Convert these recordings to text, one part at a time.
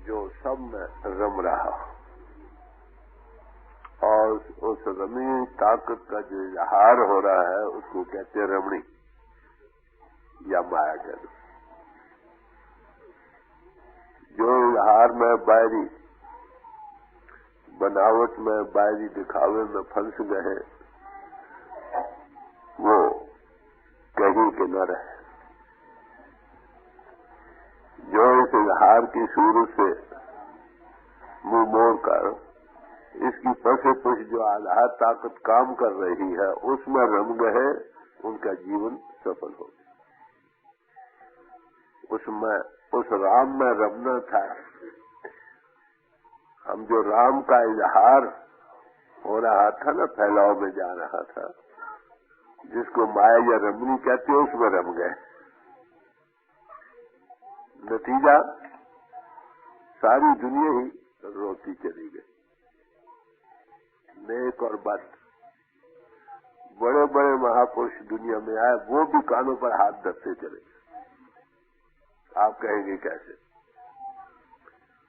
जो सब में रम रहा, और उस रमी ताकत का जो इजहार हो रहा है उसको कहते हैं रमणी या माया कहते। जो इजहार में बाहरी बनावट में, बाहरी दिखावे में फंस गए, वो कहीं के न रहे। जो इस इजहार की शुरू से मुंह मोड़ कर इसकी पसे पुछ जो आधार ताकत काम कर रही है उसमें रम गए, उनका जीवन सफल हो गया। उसमें उस राम में रमना था। हम जो राम का इजहार हो रहा था ना, फैलाव में जा रहा था, जिसको माया या रमनी कहते हैं, उसमें रम गए। नतीजा सारी दुनिया ही रोती चली गई। नेक और बद बड़े बड़े महापुरुष दुनिया में आए, वो भी कानों पर हाथ धरते चले गए। आप कहेंगे कैसे?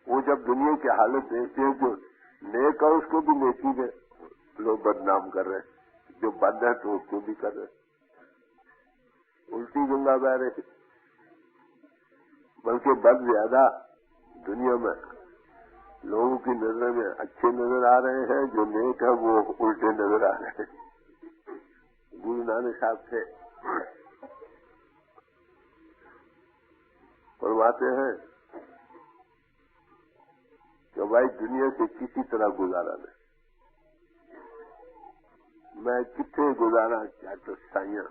वो जब दुनिया की हालत देखते हैं, जो नेक है उसको भी नेकी में लोग बदनाम कर रहे हैं, जो बद है तो उसको भी कर रहे हैं। उल्टी गंगा बह रही। बल्कि बद ज्यादा दुनिया में लोगों की नजर में अच्छे नजर आ रहे हैं, जो नेक है वो उल्टे नजर आ रहे हैं। गुरु नानक साहब थे, फरमाते हैं कि भाई दुनिया से किसी तरह गुजारा नहीं। मैं कितने गुजारा क्या तो साइया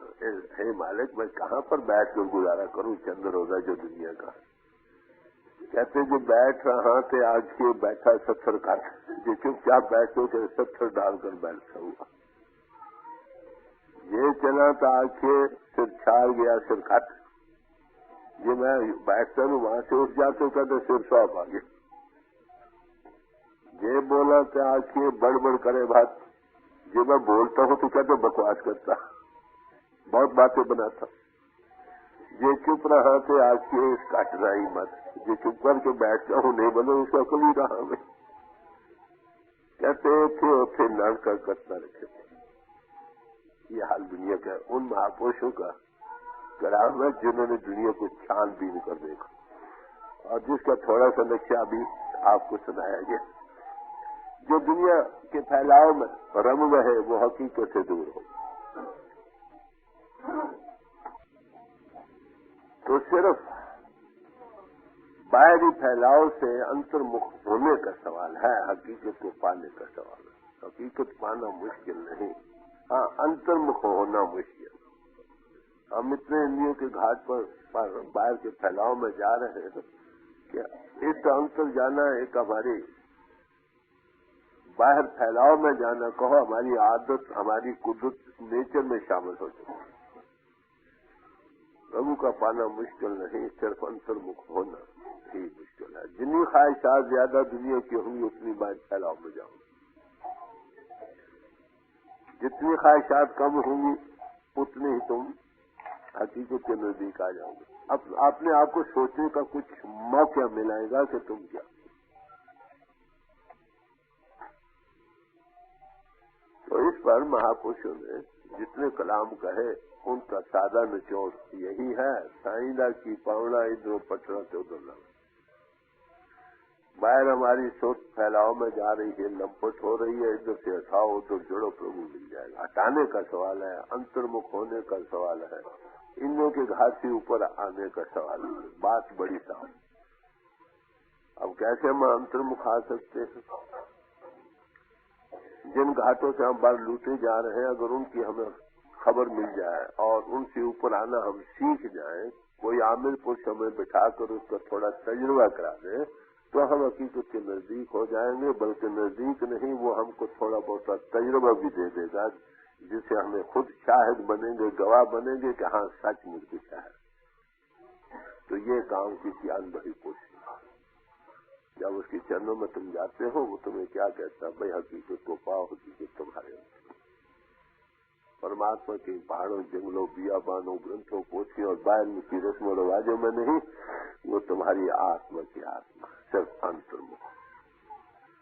हे मालिक, मैं कहाँ पर बैठ कर गुजारा करूं चंद्र रोजा जो दुनिया का। कहते जो बैठ रहा थे आखिए बैठा सत्तर का, जो चुपचाप बैठो के सत्तर डालकर बैठा हुआ। ये चला था आखिए सिर छाल गया सिर खट। ये मैं बैठता हूँ वहां से उठ जाते कहते सिर सौंप आ गया। ये बोला था आखिए बड़बड़ करे बात। जो मैं बोलता हूँ तो कहते बकवास करता, बहुत बातें बनाता। ये चुप रहा थे आखिए काटना ही मत। जो चुप करके बैठता हूँ नहीं बोलो उसका अकल ही रहा मैं। कहते थे उठे लड़कर करता रखे। ये हाल दुनिया का उन महापुरुषों का करा हुआ जिन्होंने दुनिया को छानबीन कर देखा, और जिसका थोड़ा सा नक्शा भी आपको सुनाया गया। जो दुनिया के फैलाव में रम रहे वो हकीकत से दूर हो। तो सिर्फ बाहरी फैलाव से अंतर्मुख होने का सवाल है, हकीकत को पाने का सवाल है। हकीकत पाना मुश्किल नहीं, हाँ अंतर्मुख होना मुश्किल। हम इतने इंद्रियों के घाट पर बाहर के फैलाव में जा रहे हैं कि इस अंतर जाना एक हमारी बाहर फैलाव में जाना कहो, हमारी आदत, हमारी कुदरत, नेचर में शामिल हो जाए। प्रभु का पाना मुश्किल नहीं, सिर्फ अंतर्मुख होना ही मुश्किल है। जितनी ख्वाहिशात ज्यादा दुनिया की होंगी उतनी बार फैलाव में जाओगे। जितनी ख्वाहिशात कम होंगी उतने ही तुम हकीकत के नजदीक आ जाओगे। अब अपने आप को सोचने का कुछ मौका मिलेगा कि तुम क्या। तो इस पर महापुरुषों ने जितने कलाम कहे उनका सादा निचोड़ यही है, साईदा की पावना इधर पटना से उधर। बाहर हमारी सोच फैलाव में जा रही है, लंपट हो रही है, इधर से हटाओ उधर जोड़ो, प्रभु मिल जाएगा। हटाने का सवाल है, अंतर्मुख होने का सवाल है, इनों के घाट से ऊपर आने का सवाल है। बात बड़ी साफ। अब कैसे हम अंतर्मुख आ सकते हैं? जिन घाटों से हम बार लूटे जा रहे हैं, अगर उनकी हमें खबर मिल जाए और उनसे ऊपर आना हम सीख जाएं, कोई आमिर पुरुष हमें बिठाकर उसका थोड़ा तजुर्बा करा दे, तो हम हकीकत के नजदीक हो जाएंगे। बल्कि नजदीक नहीं, वो हमको थोड़ा बहुत तजुर्बा भी दे देगा, जिससे हमें खुद शाहिद बनेंगे, गवाह बनेंगे कि हाँ सचमुच कुछ है। तो ये काम की ज्ञान बड़ी कोशिश। जब उसके चरणों में तुम जाते हो, वो तुम्हें क्या कहता है? भाई हकीकत को पाओ, हकीकत तुम्हारे। परमात्मा के पहाड़ों, जंगलों, बियाबानों, ग्रंथों, पोथियों और बाहर की रस्मों रिवाजों में नहीं, वो तुम्हारी आत्मा की आत्मा सिर्फ अंतर्मुख।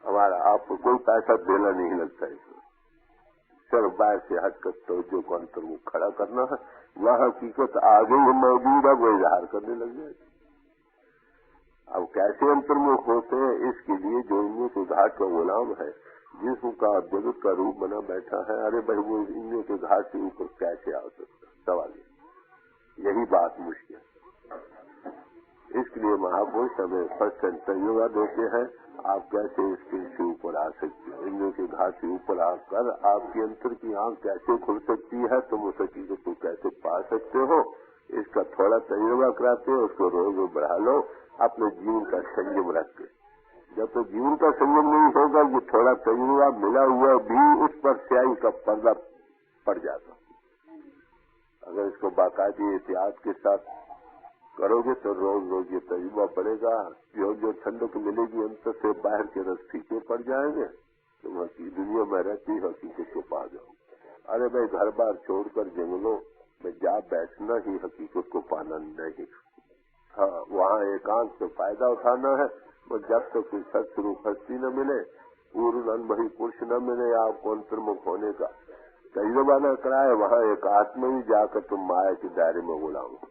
हमारा आपको कोई पैसा देना नहीं लगता इसमें, सिर्फ बाहर से हटकर तवज्जो को अंतर्मुख खड़ा करना है। वह हकीकत आगे ही मौजूद है, वो इजहार करने लग जाएगी। अब कैसे अंतर्मुख होते हैं, इसके लिए जो इनमें के घाट का गुलाम है, जिसम का जगत का रूप बना बैठा है, अरे भाई वो इनमें के घाट के ऊपर कैसे आ सकता, सवाल यही बात मुश्किल। इसके लिए महापुरुष हमें फर्स्ट संयोग देते हैं, आप कैसे इसके ऊपर आ सकते हो, इंद्रियों के घाट से ऊपर आकर आपके अंतर की आंख कैसे खुल सकती है, तुम उस हकीकत को कैसे पा सकते हो, इसका थोड़ा तजुर्बा कराते हो, उसको रोज बढ़ा लो अपने जीवन का संयम रख के। जब तक जीवन का संयम नहीं होगा, ये थोड़ा तजुर्बा मिला हुआ भी उस पर स्याही का पर्दा पड़ जाता। अगर इसको बाकायदे एहतियात के साथ करोगे तो रोज रोज ये तजुर्बा पड़ेगा, जो ठंडक मिलेगी अंतर से बाहर के रस फीके पड़ जाएंगे, तुम दुनिया में रहती हकीकत को पा जाओ। अरे भाई घर बार छोड़कर जंगलों में जा बैठना ही हकीकत को पाना नहीं। हाँ, वहाँ एकांत से फायदा उठाना है, और जब तक कोई सत्स्वरूप हस्ती न मिले, पूर्ण अनुभवी पुरुष न मिले, आपको अंतर्मुख होने का तजुर्बा न कराए, वहाँ एक आत्मा ही जाकर तुम माया के दायरे में गुलाम हो।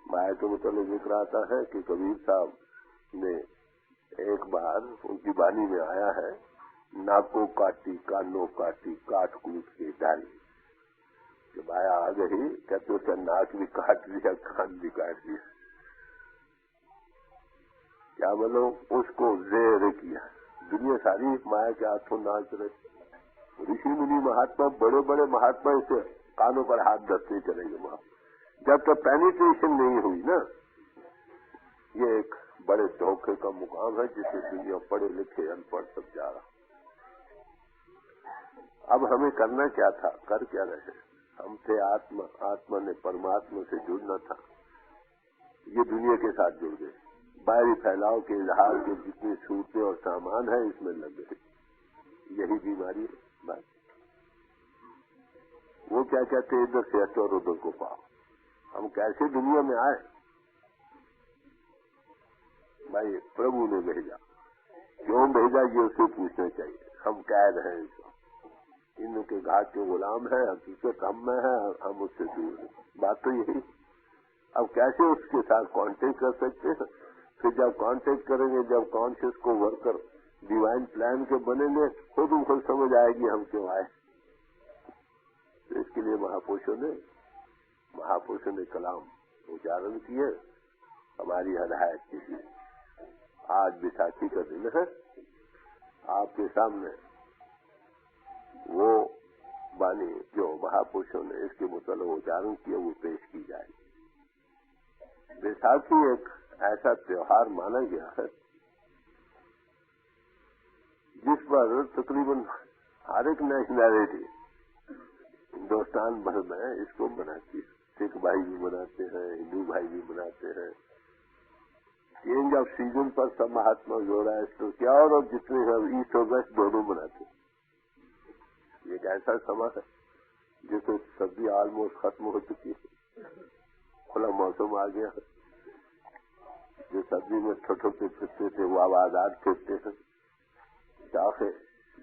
माया के मतलब जिक्र आता है कि कबीर साहब ने एक बार उनकी वाणी में आया है, नाको काटी, कानों काटी, काट कूट के डाली। जब आया आ गई, कहते उसका नाक भी काट दिया, कान भी काट दिया। क्या बोलो, उसको जेर किया। दुनिया सारी माया के हाथों नाच रहे। ऋषि मुनि महात्मा, बड़े बड़े महात्मा इसे कानों पर हाथ धरते चलेंगे वहां, जब तक पेनिट्रेशन नहीं हुई ना। ये एक बड़े धोखे का मुकाम है जिसे दुनिया पढ़े लिखे अनपढ़ सब जा रहा। अब हमें करना क्या था, कर क्या रहे? हम थे आत्मा, आत्मा ने परमात्मा से जुड़ना था। ये दुनिया के साथ जुड़ गए, बाहरी फैलाव के इजहार के जितने सूरतें और सामान है इसमें लग गए। यही बीमारी है बस। वो क्या कहते हैं, इधर से हटो और उधर को पाओ। हम कैसे दुनिया में आए? भाई प्रभु ने भेजा, क्यों भेजा ये उसे पूछना चाहिए। हम कैद हैं, इनके घाट के गुलाम है, हकीकत हम में है, हम उससे दूर हैं। बात तो यही। अब कैसे उसके साथ कांटेक्ट कर सकते हैं? फिर जब कांटेक्ट करेंगे, जब कॉन्शियस को वर्कर डिवाइन प्लान के बनेंगे, खुद समझ आएगी हम क्यों आए। तो इसके लिए महापुरुषों ने कलाम उच्चारण किए, हमारी हदायत की थी। आज विसाखी का दिन है, आपके सामने वो वाणी जो महापुरुषों ने इसके मुतल्लिक़ उच्चारण किया वो पेश की जाएगी। विसाखी एक ऐसा त्योहार माना गया है जिस पर तकरीबन हर एक नेशनैलिटी हिंदुस्तान भर में इसको मनाती है। सिख भाई भी मनाते हैं, हिंदू भाई भी मनाते हैं। चेंज ऑफ सीजन पर सब महात्मा जोड़ा है तो क्या, और जितने हैं ईस्ट और वेस्ट दोनों मनाते हैं। एक ऐसा समय है जिसमें सर्दी ऑलमोस्ट खत्म हो चुकी है, खुला मौसम आ गया है। जो सर्दी में ठोठोते फिरते थे वो आबादार फिरते हैं। शाखे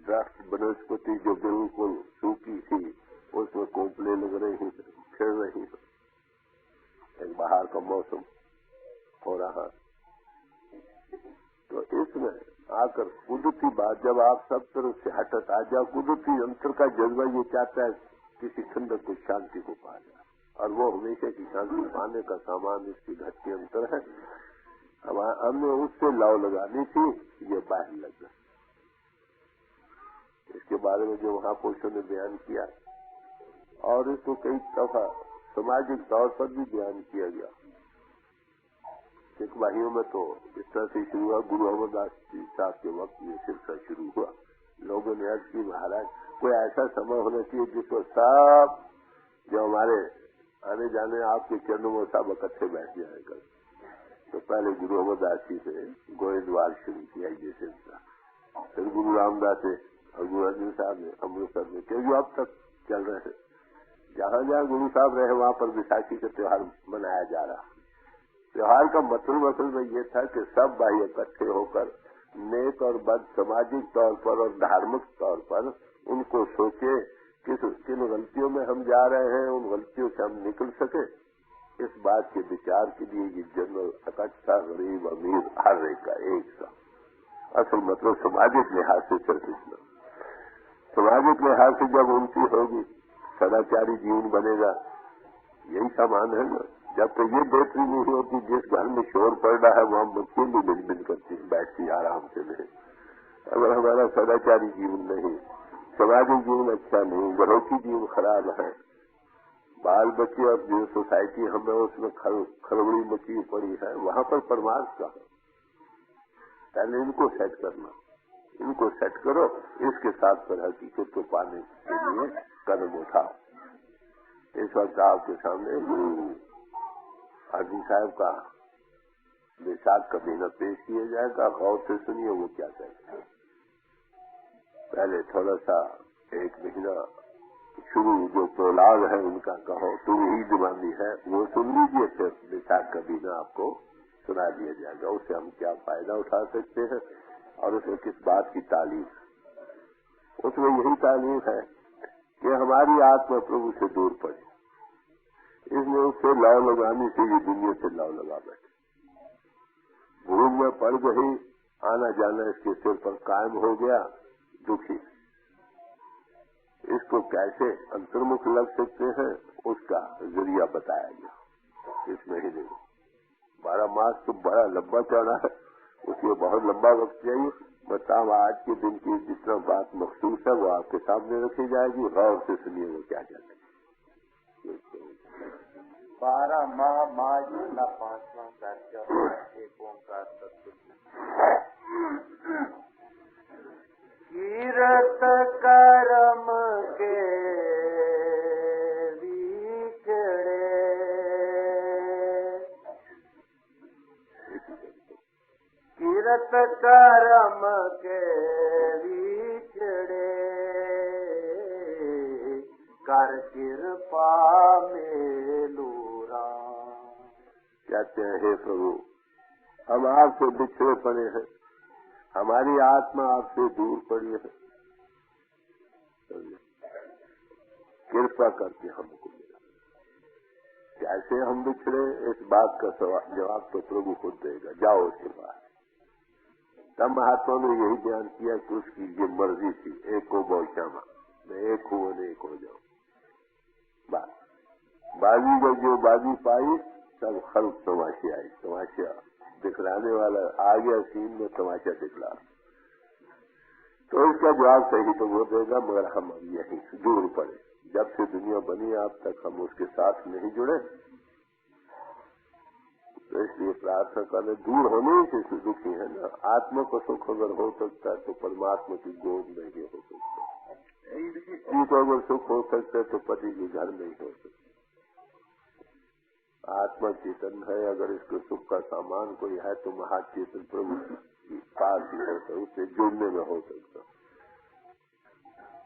दरख्त वनस्पति जो बिल्कुल सूखी थी उसमें कोपले लग रही हैं, खिल रही हैं। एक बाहर का मौसम हो रहा। तो इसमें आकर कुदरती बात, जब आप सब तरफ से हटत आ जाओ, कुदरती अंतर का जज्बा ये चाहता है किसी ठंडक को, शांति को पा जाए, और वो हमेशा की शांति पाने का सामान इसकी घट के अंतर है। हमने उससे लाव लगानी थी, ये बाहर लग गया। इसके बारे में जो महापुरुषों ने बयान किया, और इसको कई दफा सामाजिक तौर पर भी बयान किया गया। सिख भाइयों में तो इस तरह से शुरू हुआ, गुरु अमरदास जी साहब के वक्त ये सिलसिला शुरू हुआ। लोगों ने अर्ज की, महाराज कोई ऐसा समय होना चाहिए जिसको सब जो हमारे आने जाने आपके चरणों में सब इकट्ठे बैठ जाएगा। तो पहले गुरु अमरदास जी से गोविंदवाल शुरू किया ये सिलसिला, फिर गुरु रामदास से और गुरु अर्जुन साहब ने अमृतसर में, क्योंकि अब तक चल रहे हैं। जहाँ जहाँ गुरु साहब रहे वहाँ पर विसाखी का त्योहार मनाया जा रहा। त्योहार का मतलब असल में ये था कि सब भाई इकट्ठे होकर नेक और बद सामाजिक तौर पर और धार्मिक तौर पर उनको सोचे किन गलतियों में हम जा रहे हैं, उन गलतियों से हम निकल सके। इस बात के विचार के लिए ये जनरल इकट्ठा गरीब अमीर हर एक का एक सा असल मतलब सामाजिक लिहाज से चर्चित। सामाजिक लिहाज से जब उनकी होगी सदाचारी जीवन बनेगा। यही सामान है ना। जब तक ये बेहतरी नहीं होती, जिस घर में शोर पड़ रहा है वहाँ मछली भी मिल करती बैठती आराम से नहीं। अगर हमारा सदाचारी जीवन नहीं, सामाजिक जीवन अच्छा नहीं, घरों जीवन खराब है, बाल बच्चे और जो सोसाइटी हमें उसमें खड़बड़ी मची पड़ी है, वहाँ पर परमार्थ का पहले इनको सेट करना। इनको सेट करो, इसके साथ पर हकीकत को पाने के लिए कदम उठाओ। इस वक्त आपके सामने हाजी साहब का विशाख का महीना पेश किया जाएगा। गौर से सुनिए वो क्या कहते हैं। पहले थोड़ा सा एक महीना शुरू जो प्रहलाद है उनका कहो तुम ही दीवानी है वो सुन लीजिए, फिर विशाख का महीना आपको सुना दिया जाएगा। उससे हम क्या फायदा उठा सकते हैं और उसमें किस बात की तालीम। उसमें यही तालीम है कि हमारी आत्मा प्रभु से दूर पड़े। इसमें उससे लौ लगाने से ये दुनिया से लौ लगा बैठे। भूल में पड़ गई, आना जाना इसके सिर पर कायम हो गया, दुखी। इसको कैसे अंतर्मुख लग सकते हैं उसका जरिया बताया गया इस महीने में। 12 मास तो बड़ा लंबा चौड़ा है, उसमें बहुत लंबा वक्त चाहिए। बताओ आज के दिन की जितना बात मखसूस है वो आपके सामने रखी जाएगी। गौर से सुनिए वो क्या कहते हैं। 12 माह माह 5वां कार्य एक ओंकार सत्संग कीरत करम के विचड़े कीरत करम के विचड़े कर कृपा मेलूरा। कहते हैं हे प्रभु हम आपसे बिछड़े पड़े हैं, हमारी आत्मा आपसे दूर पड़ी है, कृपा करके हमको मिला। कैसे हम बिछड़े इस बात का जवाब तो प्रभु खुद देगा। जाओ उसके पास। तब महात्मा ने यही ध्यान किया कि उसकी ये मर्जी थी, एक को बहुश्यामा, मैं एक हूँ और एक हो जाऊं। बाजी जब जो बाजी पाई तब खल्क तमाशे आई। तमाशा दिखलाने वाला आ गया सीन में, तमाशा दिखला। तो इसका जवाब सही तो वो देगा, मगर हम अब यहीं दूर पड़े। जब से दुनिया बनी अब तक हम उसके साथ नहीं जुड़े, तो इसलिए प्रार्थना करने दूर होने से दुखी है ना। आत्मा को सुख अगर हो सकता है तो परमात्मा की गोद में ही हो सकता है। जी को अगर सुख हो सकता है तो पति के घर में ही हो सकता है। आत्मा चेतन है, अगर इसको सुख का सामान कोई है तो महाचेतन प्रभु की पास ही हो सकता, उससे जुड़ने में हो सकता।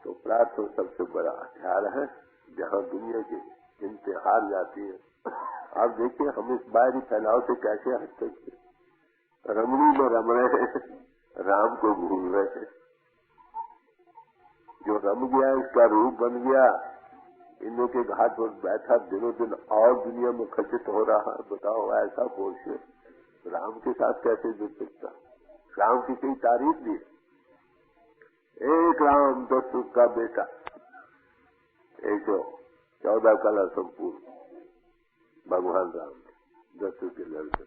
तो प्रार्थना सबसे बड़ा हथियार है जहाँ दुनिया की इंतहार जाती है। आप देखिए हम इस बाहरी फैलाव से कैसे हट सकते। रमणी में रम रहे हैं, राम को भूल रहे हैं। जो रम गया इसका रूप बन गया, इन के घाट पर बैठा दिनों दिन और दुनिया में खचित हो रहा है। बताओ ऐसा पुरुष राम के साथ कैसे जुड़ सकता। राम की कई तारीफ दी। एक राम 10 सुख का बेटा, 114 कला संपूर्ण भगवान राम 10 सुख के लड़के।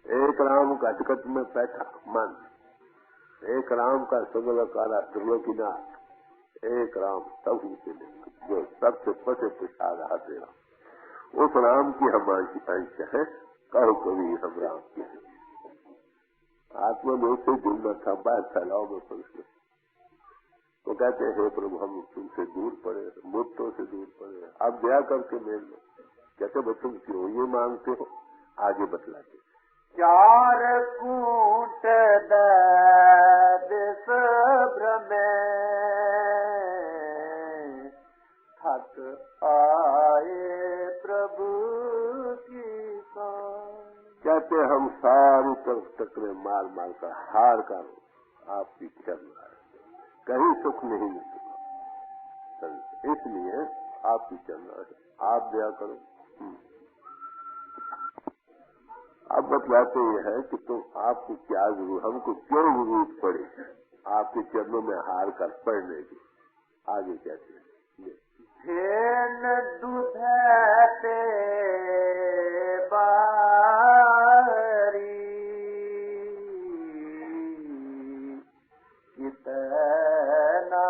एक राम का अटकट में बैठा मन, एक राम का सगल काला त्रिलोकीनाथ, एक राम सब ही जो सबसे पसे पिछा रहा तेरा। उस राम की हमारी अंश है, कहो कभी हम राम की। आत्मा में उससे जुड़ना था, बाहर फैलाव में फंस। तो कहते हैं प्रभु हम तुमसे दूर पड़े, मुद्दों से दूर पड़े, अब दया करके मेल लो। कहते भाई तुम क्यों ये मांगते हो, आगे बतलाते। 4 कूट दिस भ्रमे हम सारी तरफ टकरे मार मार कर हार कर आपकी चरण आए, कहीं सुख नहीं मिलता, इसलिए आपकी चरण आए, आप दया करो। अब बतलाते ये है कि तुम आपको क्या जरूरत, हमको क्यों जरूरत पड़ी आपके चरणों में हार कर पड़ने की। आगे कहते हैं, धेन दुधते बारी कितना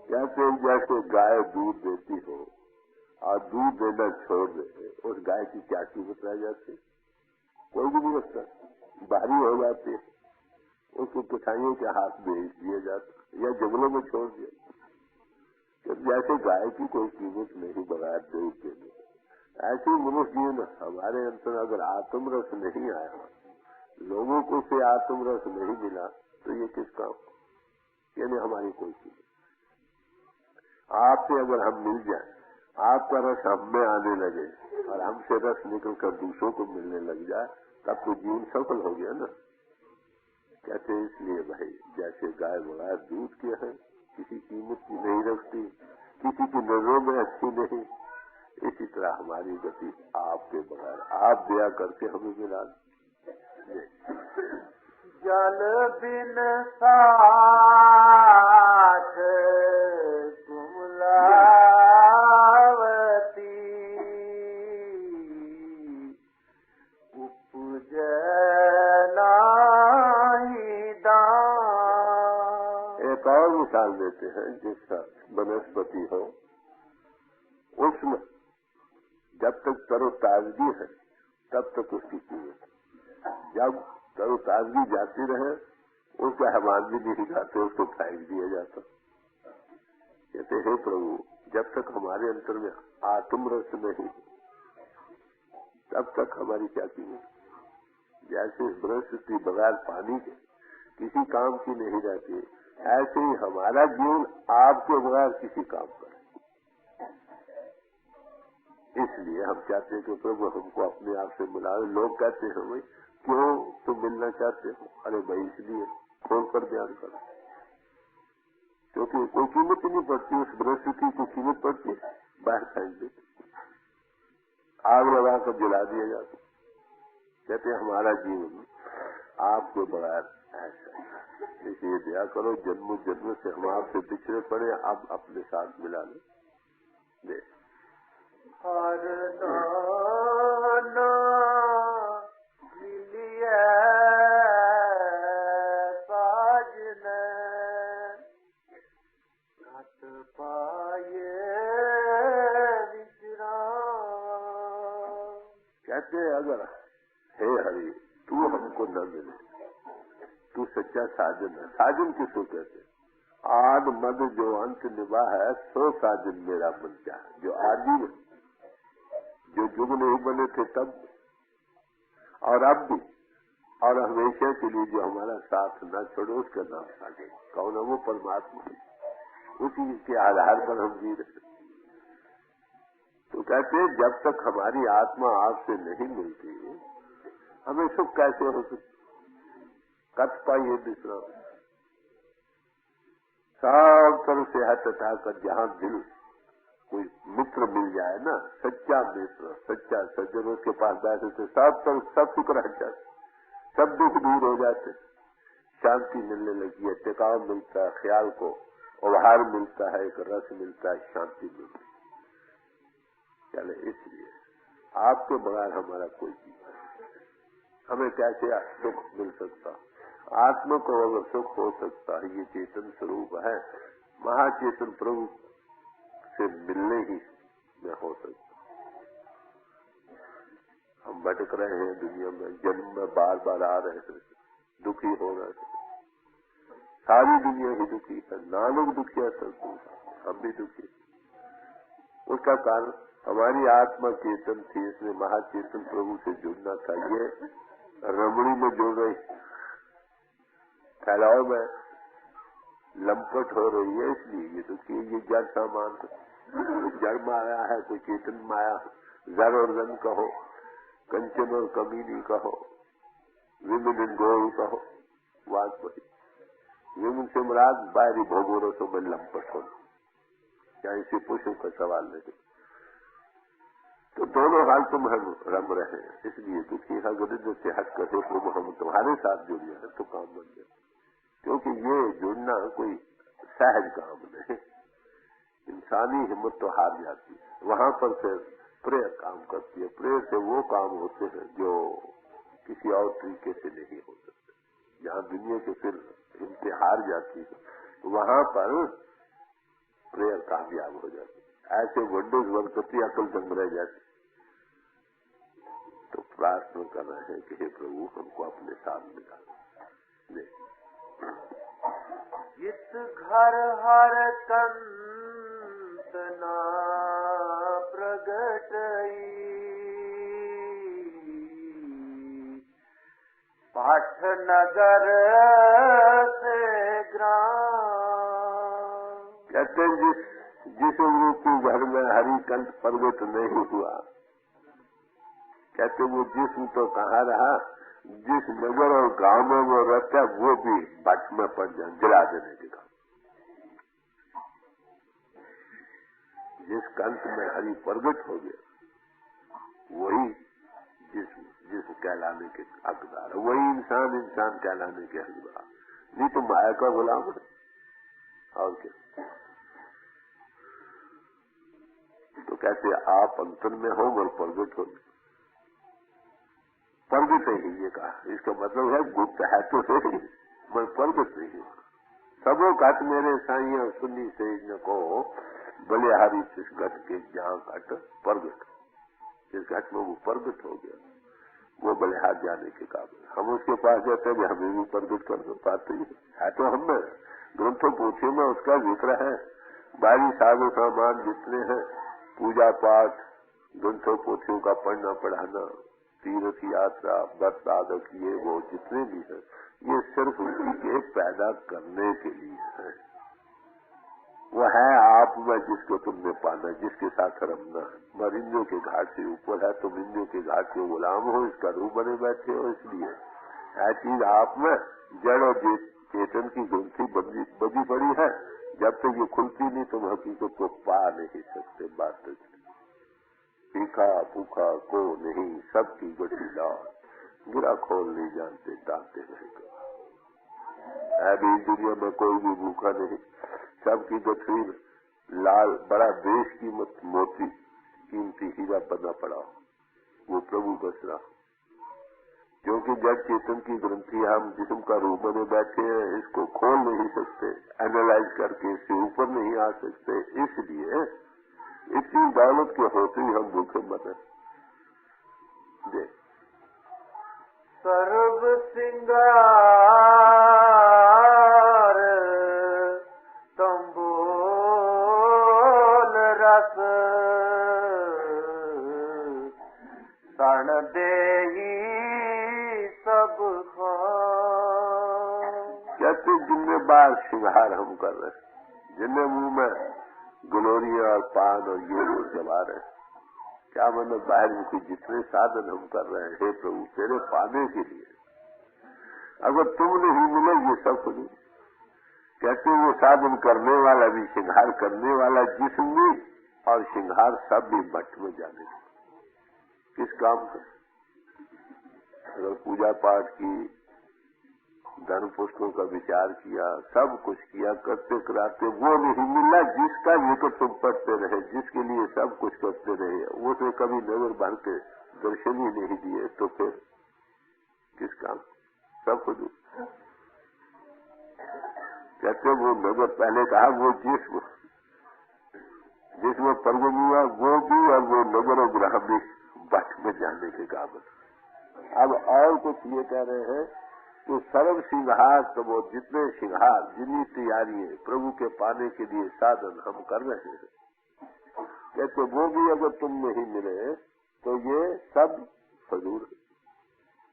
कहते हैं जैसे गाय दूध देती हो और दूध देना छोड़ दे, उस गाय की क्या कीमत रह जाती, कोई भी नहीं रखता, बाहरी हो जाती है, उसको किसाइयों के हाथ बेच दिया जाता या जंगलों में छोड़ दिया। तो जैसे गाय की कोई कीमत नहीं बगैर दूध के लिए, ऐसे मनुष्य जीवन हमारे अंतर अगर आत्मरस नहीं आया, लोगों को से आत्मरस नहीं मिला, तो ये किस काम, यानी हमारी कोई कीमत। आपसे अगर हम मिल जाए, आपका रस हम में आने लगे और हमसे रस निकलकर दूसरों को मिलने लग जाए, तब तो जीवन सफल हो गया ना। कहते हैं इसलिए भाई, जैसे गाय बगैर दूध के है, किसी कीमत की नहीं रखती, किसी की नजरों में अच्छी नहीं, इसी तरह हमारी गति आपके बगैर, आप दया करके हमें मिला। जल बिन साथ कुमलावती उपजना ही दान। एक और मिसाल देते हैं, जिसका वनस्पति हो, उसमें जब तक तरोताजगी है तब तक उसकी कीमत, जब तरोताजगी जाती रहे उसका हमान भी नहीं खाते, उसको फेंक दिया जाता। कहते हे प्रभु, जब तक हमारे अंतर में आत्मरस नहीं तब तक हमारी क्या कीमत। जैसे बृहस्पति बगैर पानी के किसी काम की नहीं रहती, ऐसे ही हमारा जीवन आपके बगैर किसी काम का। इसलिए हम चाहते हैं कि प्रभु हमको अपने आप से मिलाओ। लोग कहते हैं भाई क्यों तुम मिलना चाहते हो, अरे भाई इसलिए खोल कर ध्यान करो, क्योंकि कोई कीमत नहीं पड़ती, उस बृहस्पति की कीमत पड़ती, बाहर फेंक देते, आग लगाकर जला दिया जाता। कहते हैं हमारा जीवन आपके बगैर ऐसा है, इसलिए दया करो, जन्म जन्म से हम आपसे बिछड़े पड़े, अब अपने साथ मिला ले। हर नाना मिलिए साजन घट पाए विश्राम। कहते अगर हे हरि तू हमको न मिले, तू सच्चा साजन है। साजन किसको कहते? आद मद जो अंत निभा है सो साजन मेरा मन क्या है। जो आदि में जो युग नहीं बने थे तब और अब भी और हमेशा के लिए जो हमारा साथ न छोड़ो, उसका नाम साजन। कौन है वो? परमात्मा। उसी के आधार पर हम जी रहे। तो कहते हैं जब तक हमारी आत्मा आपसे नहीं मिलती हमें सुख कैसे हो सकता। कथ पाइए विश्राम, सब तरफ से हाथ उठाकर जहां दिल कोई मित्र मिल जाए ना, सच्चा मित्र, सच्चा सज्जन उसके पास बैठे थे, सब तरफ सब फिक्र हट जाते, सब दुख दूर हो जाते, शांति मिलने लगी है, टिकाव मिलता है, ख्याल को उभार मिलता है, एक रस मिलता है, शांति मिलती है। चले इसलिए आपके बगैर हमारा कोई जीवन नहीं, हमें कैसे सुख मिल सकता। आत्मा को अगर सुख हो सकता है, ये चेतन स्वरूप है, महाचेतन प्रभु से मिलने ही में हो सकता। हम भटक रहे हैं दुनिया में, जन्म में बार बार आ रहे हैं, दुखी हो रहे हैं, सारी दुनिया ही दुखी है, नानक दुखिया सब, हम भी दुखी। उसका कारण हमारी आत्मा चेतन थी, इसमें महाचेतन प्रभु से जुड़ना था, ये रमणी में जुड़ रही, फैलाव में लंपट हो रही है, इसलिए ये दुखी, ये जड़ सामान है। जड़ माया है, कोई चेतन माया, जड़ और जन कहो, कंचन और कमीनी कहो, विमिन इन गोल कहो, बात वही। विमिन से मुराद बाहरी भोगों रसों में लंपट हो, या इसी पुरुषों का सवाल नहीं। तो दोनों हालतों में हम रम रहे हैं, इसलिए दुखी है गरीब से हट कर प्रभु हम तुम्हारे साथ जुड़ गए तो काम बन गया। क्योंकि ये जुड़ना कोई सहज काम नहीं, इंसानी हिम्मत तो हार जाती है। वहां पर फिर प्रेयर काम करती है, प्रेयर से वो काम होते हैं जो किसी और तरीके से नहीं हो सकते। जहाँ दुनिया के फिर हिम्मतें हार जाती है, वहां पर प्रेयर कामयाब हो जाती है। ऐसे वंडर्स वर्क करती, अकल जंग रह जाती। तो प्रार्थना कर रहे हैं कि हे प्रभु हमको अपने साथ मिला दे। जिस घर हर कंत ना प्रगटई, पाठ नगर से ग्राम। कहते हैं जिस रूपी घर में हरि कंठ प्रगट नहीं हुआ, कहते वो जिस्म तो कहाँ रहा, जिस नगर और गांव में वो रहता है वो भी भट में पड़ जाए, जला देने के काम। जिस कंठ में हरि प्रगट हो गया वही जिस कहलाने के हकदार है, वही इंसान कहलाने के हकदार, नहीं तो माया का गुलाम है। और क्या? तो कहते आप अंतर में हो और प्रगट हो। प्रगट ही ये कहा, इसका मतलब है गुप्त है तो सही, मैं प्रगट नहीं हूँ। सबो घट मेरे साइया सुनी से न को, बलिहारी जिस घट के जहाँ घट प्रगट, जिस घट में वो प्रगट हो गया वो बलिहार जाने के काबिल। हम उसके पास जाते हैं, हमें भी प्रगट कर पाते है तो हम ग्रंथों पोथियों में उसका जिक्र है। बाहरी साधु सामान जितने हैं, पूजा पाठ, ग्रंथों पोथियों का पढ़ना पढ़ाना, तीर्थ यात्रा, व्रत आदत, ये वो जितने भी हैं, ये सिर्फ उसी के पैदा करने के लिए है। वो है आप में जिसको तुमने पाना, जिसके साथ रमना है। मर इंद्रियों के घाट से ऊपर है, तुम इंद्रियों के घाट के गुलाम हो, इसका रूप बने बैठे हो। इसलिए है चीज आप में, जड़ और चेतन की ग्रंथि बजी पड़ी है। जब तक ये खुलती नहीं तुम हकीकत को पा नहीं सकते। बात तो तीखा भूखा को नहीं, सबकी गति लाल, गिरा खोल नहीं जानते, डांटते रहेगा। अभी इस दुनिया में कोई भी भूखा नहीं, सबकी गठरी लाल, बड़ा देश की मोती कीमती हीरा बना पड़ा, वो प्रभु बस रहा। क्योंकि जड़ चेतन की ग्रंथि हम जिस्म का रूप बने बैठे हैं, इसको खोल नहीं सकते, एनालाइज करके इससे ऊपर नहीं आ सकते। इसलिए इतनी दौलत के होते ही हम भूखे मरे। देख सर्व सिंगार तंबोल रस सण देही सब कहते जिनमें बार श्रृंगार हम कर रहे हैं, जिनमें मुंह में गुलोरिया और पान और ये वो जमा रहे, क्या मतलब बाहर में कोई जितने साधन हम कर रहे हैं, हे प्रभु तेरे पाने के लिए, अगर तुम नहीं मिले ये सब कुछ। कहते वो साधन करने वाला भी, श्रृंगार करने वाला जिस्म भी और श्रृंगार सब भी मठ में जाने का। किस काम का? अगर पूजा पाठ की, धर्म पुस्तकों का विचार किया, सब कुछ किया, करते कराते वो नहीं मिला जिसका जिक्र तुम पढ़ते रहे, जिसके लिए सब कुछ करते रहे, उसने कभी नजर भर के दर्शन ही नहीं दिए, तो फिर किस काम? सब कुछ। कहते वो नजर, पहले कहा वो जिसमें प्रगट हुआ वो भी, और वो नजर और ग्रह भी बट में जाने के काबिल। अब और कुछ ये कह रहे हैं तो सर्व श्रृंगार, तो वो जितने श्रृंगार, जितनी तैयारियां प्रभु के पाने के लिए साधन हम कर रहे हैं, कहते वो भी अगर तुम नहीं मिले तो ये सब फजूल है।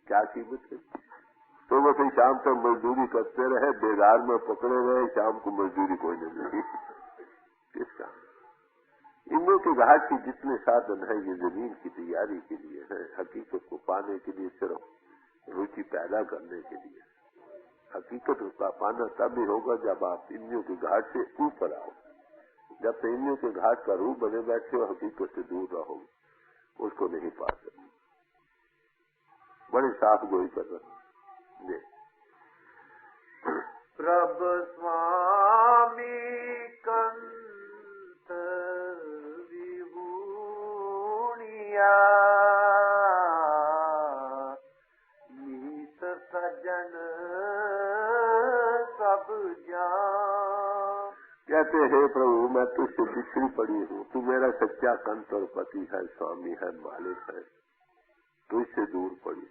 क्या कीमत है? तो वो फिर शाम तक मजदूरी करते रहे, बेगार में पकड़े रहे, शाम को मजदूरी कोई नहीं मिली। किसका? घाट के जितने साधन है ये जमीन की तैयारी के लिए है, हकीकत को पाने के लिए, सिर्फ रुचि पैदा करने के लिए। हकीकत का पाना तब ही होगा जब आप इंद्रियों के घाट से ऊपर आओ। जब तक इंद्रियों के घाट का रूप बने बैठे हो, हकीकत से दूर रहो, उसको नहीं पा सकते। बड़े साफ गोई कर रहे। प्रभु स्वामी कंत विभूणिया मीत सजन सब जान। कहते हैं प्रभु मैं तुझसे बिछड़ी पड़ी हूँ, तू मेरा सच्चा कंत और पति है, स्वामी है, मालिक है, तुझसे दूर पड़ी।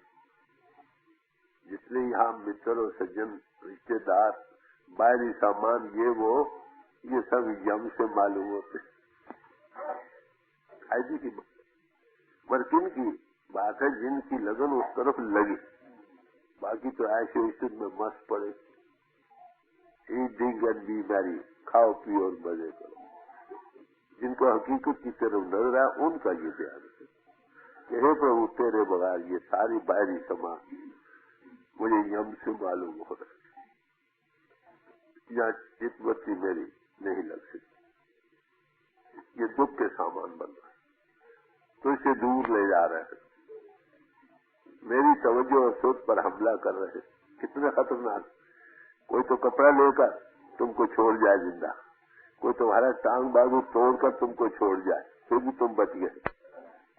जिसलिए यहाँ मित्र और सज्जन, रिश्तेदार, बाहरी सामान, ये सब यम से मालूम होते। फायदे की बात, पर किन की बात है जिनकी लगन उस तरफ लगी, बाकी तो ऐसे स्थिति में मस्त पड़े। ईटिंग एंड बी मैरी, खाओ पियो और मजे करो। जिनको हकीकत की तरफ नजर आया उनका ये ध्यान है कि हे प्रभु तेरे बगैर ये सारी बाहरी सामान मुझे यम से मालूम हो रहा है, या चित्तवृत्ति मेरी नहीं लग सकती, ये दुख के सामान बन रहा है, तो इसे दूर ले जा रहे हैं, मेरी तवज्जो और सोच पर हमला कर रहे हैं। कितने खतरनाक। कोई तो कपड़ा लेकर तुमको छोड़ जाए जिंदा, कोई तुम्हारा टांग बाजू तोड़कर तुमको छोड़ जाए, फिर भी तुम बच गए।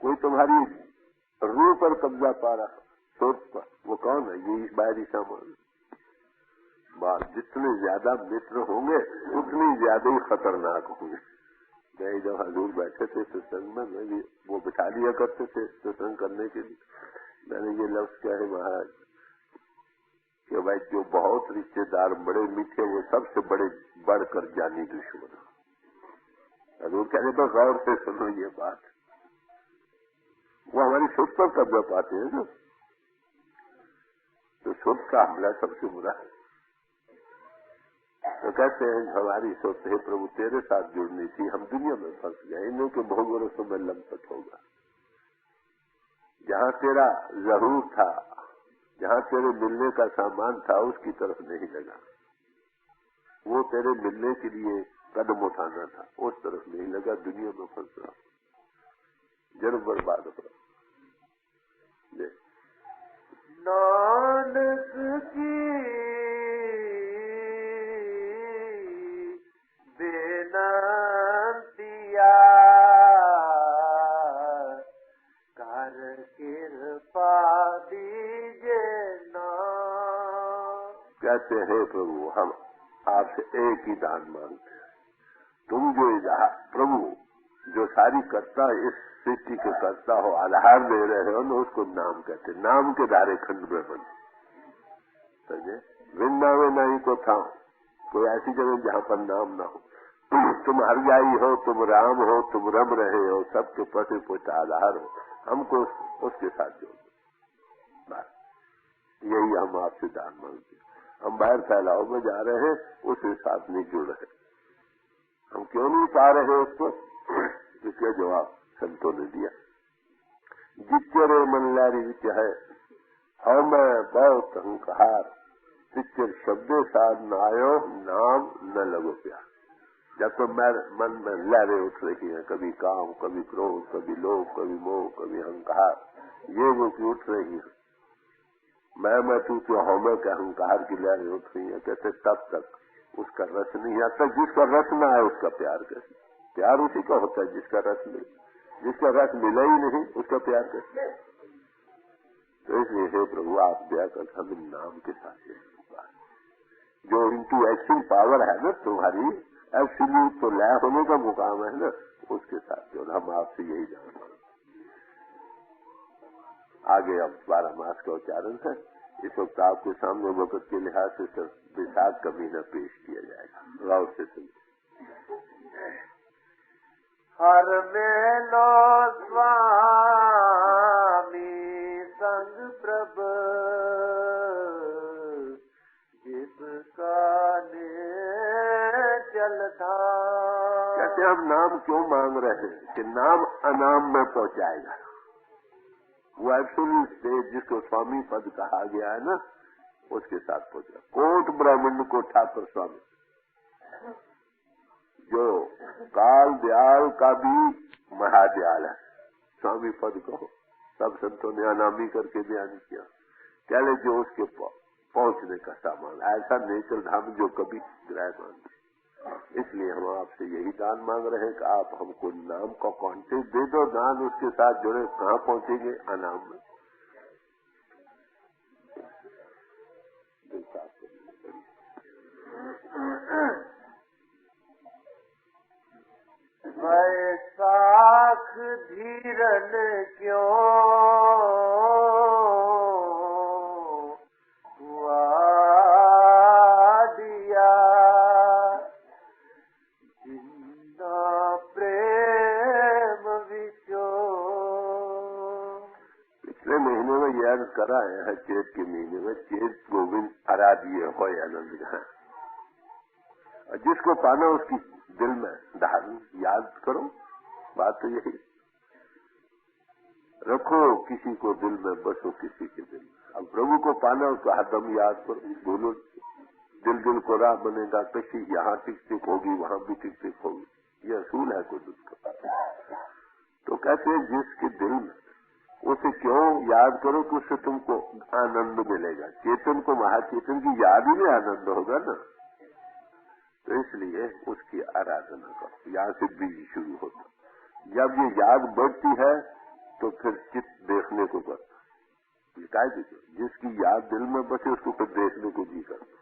कोई तुम्हारी रूह पर कब्जा पा रहा, सोच पर, वो कौन है? ये बाहरी सामान। बात जितने ज्यादा मित्र होंगे उतनी ज्यादा ही खतरनाक होंगे। मैं जब हजूर बैठे थे सत्संग में, मैं भी वो बिठा लिया करते थे सत्संग करने के लिए। मैंने ये लफ्ज किया है महाराज कि भाई जो बहुत रिश्तेदार बड़े मीठे, वो सबसे बड़े बढ़कर जानी दुश्मन। हजूर कहने पर गौर से सुनो ये बात, वो हमारी सोच पर कब्जा पाते हैं ना, तो सोच का हमला सबसे बुरा है। तो कहते हैं हमारी सोच है प्रभु तेरे साथ जुड़नी थी, हम दुनिया में फंस गए, इन्हों के बहुत बरसों में लंपट होगा। जहाँ तेरा जरूर था, जहाँ तेरे मिलने का सामान था, उसकी तरफ नहीं लगा। वो तेरे मिलने के लिए कदम उठाना था, उस तरफ नहीं लगा, दुनिया में फंस रहा, जन्म बर्बाद हो रहा। नानक की बेनतिया कर कृपा दीजे ना। कहते हैं प्रभु हम आपसे एक ही दान मांगते हैं, तुम जो प्रभु जो सारी कर्ता इस सृष्टि के कर्ता हो, आधार दे रहे हो ना, उसको नाम कहते। नाम के धारे खंड ब्रह्मन समझे। वृंदावन नहीं को था कोई ऐसी जगह जहाँ पर नाम ना हो। तुम हरजाई हो, तुम राम हो, तुम रम रहे हो, सबके पति पुत्र आधार हो, हमको उसके साथ जोड़ो। बस यही हम आपसे दान मांगते। हम बाहर फैलाव में जा रहे हैं, उसके साथ नहीं जुड़ रहे। हम क्यों नहीं पा रहे उसको? इसका जवाब संतों ने दिया। जिच्चरे मन लारी विच है, मैं बहुत अहंकार, चिच्चर शब्दे साध न आयो, नाम न लगो प्यार। जब तो मन में लहरें उठ रही हैं, कभी काम, कभी क्रोध, कभी लोभ, कभी मोह, कभी अहंकार, ये वो की उठ रही है, मैं तू तो हमें के अहंकार की लहरें उठ रही है, कहते तब तक उसका रस नहीं आता। जिसका रस ना आए उसका प्यार कैसे? प्यार उसी का होता है जिसका रस मिले। जिसका रस मिला ही नहीं उसका प्यार कैसे? तो इसलिए हे प्रभु आप दया कर हमें नाम के साथ जो इनकी एक्शन पावर है ना तुम्हारी, एब्सोल्यूट तो लय होने का मुकाम है ना, उसके साथ जो हम आपसे यही जानते। आगे अब 12 मास का उच्चारण है। इस वक्त आपके सामने वक्त के लिहाज से सिर्फ विशाख का महीना पेश किया जाएगा। राव से सुनिए। हर मेलो स्वामी संग प्रभ, जिसका ने चलता कहते हैं हम नाम क्यों मांग रहे हैं कि नाम अनाम में पहुंचाएगा। वो एब्सोल्यूट स्टेज जिसको स्वामी पद कहा गया है ना, उसके साथ पहुंचा। कोट ब्राह्मण को ठाकुर स्वामी, जो काल दयाल का भी महादयाल है, स्वामी पद को सब संतों ने अनामी करके बयान किया। पहले जो उसके पहुंचने का सामान, ऐसा नेचर धाम जो कभी ग्रह मानते। इसलिए हम आपसे यही दान मांग रहे हैं कि आप हमको नाम का कॉन्टेक्ट दे दो, दान उसके साथ जुड़े। कहाँ पहुंचेंगे? अनाम में। बैसाख धीरन क्यों हुआ दिया, जिंदा प्रेम विचो। पिछले महीने में याद करा है, चेत के महीने में चेत गोविंद आराध्य हो आनंद जहां, जिसको पाना उसकी दिल में धारण याद करो। बात तो यही, रखो किसी को दिल में, बसो किसी के दिल में। अब प्रभु को पाना उसको हरदम याद करो, बोलो दिल दिल को राह बनेगा, कशी यहाँ टिक टिक होगी, वहां भी टिक टिक होगी। ये असूल है कुछ उसका। तो कहते हैं जिसके दिल में, उसे क्यों याद करो कि उससे तुमको आनंद मिलेगा। चेतन को महाचेतन की याद ही में आनंद होगा ना, तो इसलिए उसकी आराधना करो। यहाँ से बीज शुरू होता। जब ये याद बढ़ती है तो फिर चित्त देखने को बढ़ता। जिसकी याद दिल में बसे उसको फिर देखने को जी करता।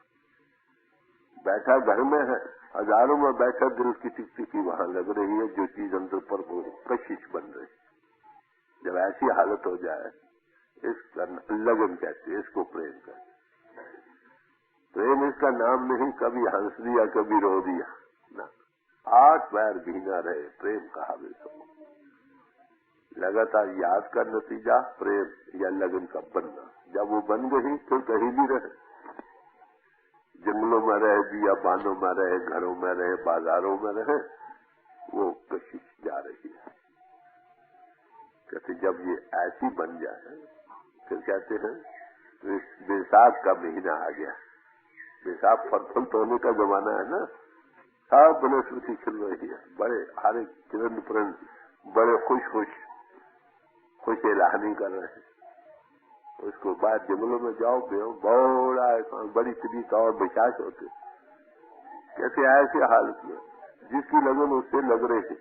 बैठा घर में है, हजारों में बैठा, दिल की टिकटिकी वहां लग रही है, जो चीज अंदर पर वो कशिश बन रही। जब ऐसी हालत हो जाए, इसका लगन कहते हैं, इसको प्रेम कहते हैं। प्रेम इसका नाम नहीं, कभी हंस दिया कभी रो दिया ना, 8 पैर भीना रहे, प्रेम कहा सो। लगातार याद का नतीजा प्रेम या लगन का बनना। जब वो बन गई फिर कहीं भी रहे, जंगलों में रहे, बिया बानों में रहे, घरों में रहे, बाजारों में रहे, वो कशिश जा रही है। कहते जब ये ऐसी बन जाए, फिर कहते हैं वैसाख का महीना आ गया। वैसाख फल तोड़ने का जमाना है ना, सब वनस्पति खिल रही है, बड़े हरे किरण पुरण, बड़े खुश एलानी कर रहे हैं। उसको बाद जंगलों में जाओ, बड़ा बड़ी तबीयत का और विशास होते। कैसे ऐसे हालत में जिसकी लगन उससे लग रही थी,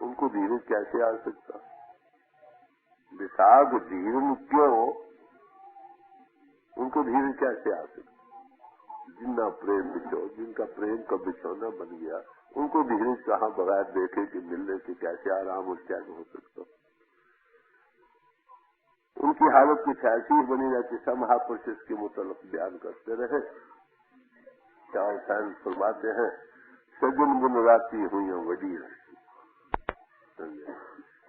उनको धीरज कैसे आ सकता? विशाख धीरज क्यों, उनको धीरज कैसे आ सकता? जिनका प्रेम बिछो, जिनका प्रेम का बिछौना बन गया, उनको धीरज कहाँ बगैर देखे कि मिलने के कैसे आराम और क्या हो सकता? उनकी हालत कुछ ऐसी ही बनी रहती। सब महापुरुष इसके मुतल्लिक़ बयान करते रहे। चार साइंस फरमाते हैं, सजन गुन राती हुई वडी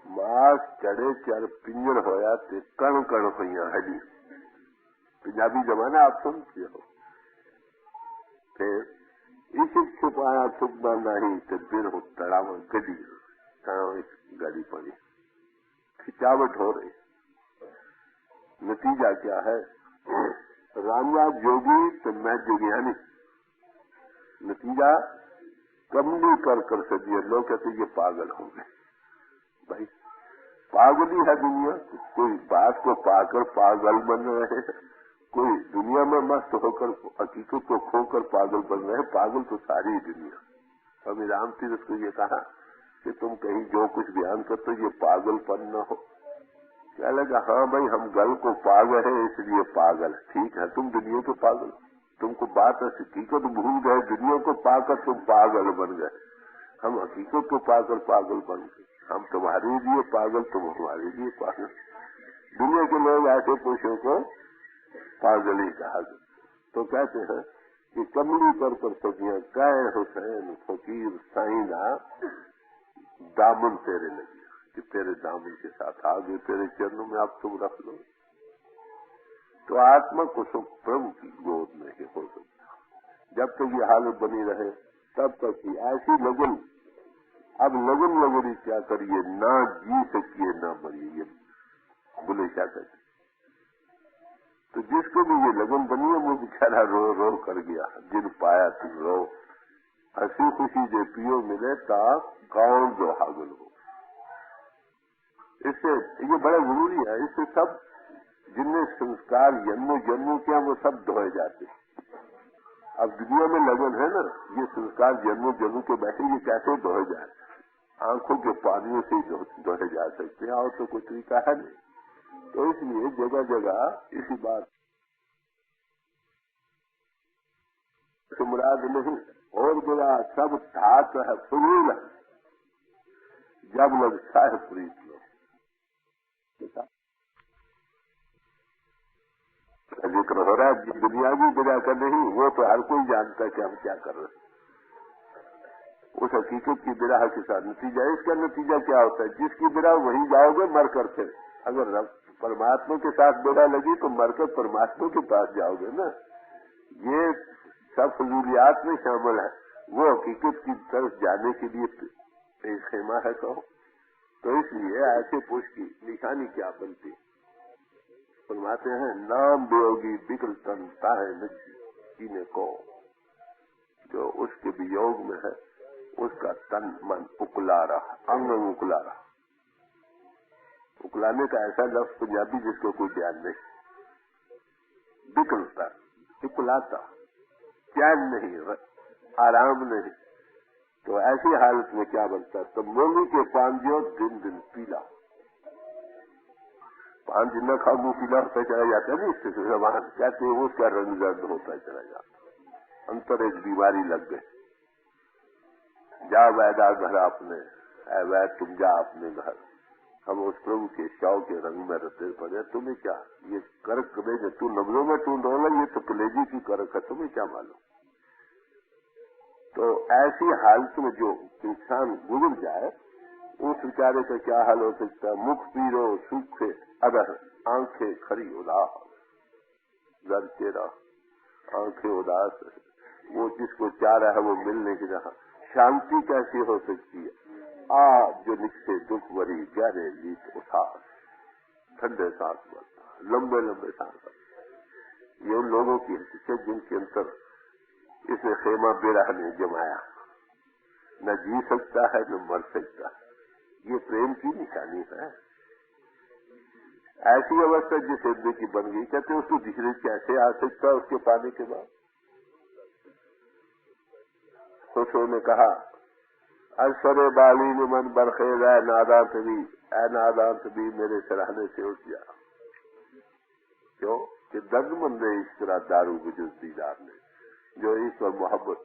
मास चढ़े चार पिंजर होया ते कण कण हुई हडी। पंजाबी जमाना आप सुनते हो। फिर इस छुपाया छुपा नहीं तो फिर हो तड़ाव गडी, गाड़ी पड़ी, खिंचावट हो रही। नतीजा क्या है? रामया जोगी तो मैं जोगियानी। नतीजा कमली कर सदिए। लोग कहते ये पागल हो गए। भाई पागल ही है दुनिया। कोई बात को पाकर पागल बन रहे हैं, कोई दुनिया में मस्त होकर हकीकत को खोकर पागल बन रहे हैं। पागल तो सारी दुनिया। स्वामी राम तीर्थ को ये कहा कि तुम कहीं जो कुछ बयान करते हो ये पागलपन न हो। क्या लगा? हाँ भाई, हम गल को पागल है इसलिए पागल। ठीक है, तुम दुनिया को पागल, तुमको बात हकीकत भूल गए, दुनिया को पाकर तुम पागल बन गए। हम हकीकत को पाकर पागल बन गए। हम तुम्हारे लिए पागल, तुम हमारे लिए पागल। दुनिया के लोग ऐसे पुरुषों को पागल ही कहा। तो कहते हैं कि कमली कर सकियां कह हुसैन फकीर साईना दामन तेरे लगे, कि तेरे दामन के साथ आगे तेरे चरणों में आप तुम रख लो। तो आत्मा को सुख प्रभु की गोद में ही हो सकता। जब तक ये हालत बनी रहे तब तक ही ऐसी लगन अब लगन लगनी क्या करिए, ना जी सकिए ना मरिए, ये बोले क्या करिए। तो जिसको भी ये लगन बनी है वो बेचारा रो रो कर गया। जिन पाया तुम रो, हंसी खुशी जे पियो मिले ता कौन जो हागल हो। इससे ये बड़ा जरूरी है। इससे सब जिनने संस्कार जन्मों जन्मों किया वो सब धोए जाते। अब दुनिया में लगन है ना, ये संस्कार जन्मों जन्मों के बैठे ये कैसे धोए जाए। आंखों के पानियों से धोए जा सकते हैं और तो कोई तरीका है नहीं। तो इसलिए जगह जगह इसी बात से मुराद नहीं और बुरा सब ठाक है फूल जब लगता है प्रीत लो। जिक्र हो रहा है दुनियावी बिना का नहीं, वो तो हर कोई जानता है कि हम क्या कर रहे हैं। उस हकीकत की बिराह के साथ नतीजा, इसका नतीजा क्या होता है, जिसकी बिराह वहीं जाओगे मरकर। फिर अगर परमात्मा के साथ बिराह लगी तो मरकर परमात्मा के पास जाओगे ना। ये सब फजूलियात में शामिल है। वो हकीकत की तरफ जाने के लिए एक खेमा है कहो। तो इसलिए ऐसे पुरुष की निशानी क्या बनती, फरमाते हैं नाम वियोगी बिगल तन ताहे जीने को। जो उसके वियोग में है उसका तन मन उकला रहा, अंग उकला रहा। उकलाने का ऐसा लफ्ज पंजाबी जिसको कोई ध्यान नहीं। बिकलता, उकलाता, चैन नहीं, आराम नहीं। तो ऐसी हालत में क्या बनता है, तो मूली के पांजियों दिन दिन पीला। पान जितना खाओ मुंह पीला होता चला जाता है। इससे जबान कहते हैं उसका रंग दर्द होता चला जाता। अंतर एक बीमारी लग गई। जा वैदा घर अपने, वैद तुम जा अपने घर। हम उस प्रभु के शव के रंग में रते पड़े। तुम्हें क्या ये करक में तू लफ्जों में तू डोला, ये तो कलेजी की करक है, तुम्हें क्या मालूम। तो ऐसी हालत में जो इंसान गुजर जाए उस बेचारे का क्या हाल हो सकता है। मुख पीरो सूखे अदर, आंखें खरी उदास, दर चेहरा आंखें उदास। वो जिसको चाह रहा है वो मिल नहीं रहा। शांति कैसी हो सकती है। जो निकसे दुख भरी गहरे नीत उठास, ठंडे सांस भरता, लंबे लंबे सांस। ये उन लोगों की हकीकत जिनके अंतर इसे खेमा बेराह ने जमाया, न जी सकता है न मर सकता है। ये प्रेम की निशानी है। ऐसी अवस्था जिस हृदय की बन गई, कहते उसको दिखने कैसे आ सकता है उसके पाने के बाद। खुशो ने कहा अशरे बाली ने मन बरखेज है नादान भी मेरे सराहने से उठ जा। क्यों कि दर्दमंद है इस तरह दारू बुजुर्ग दीदार ने, जो ईश्वर मोहब्बत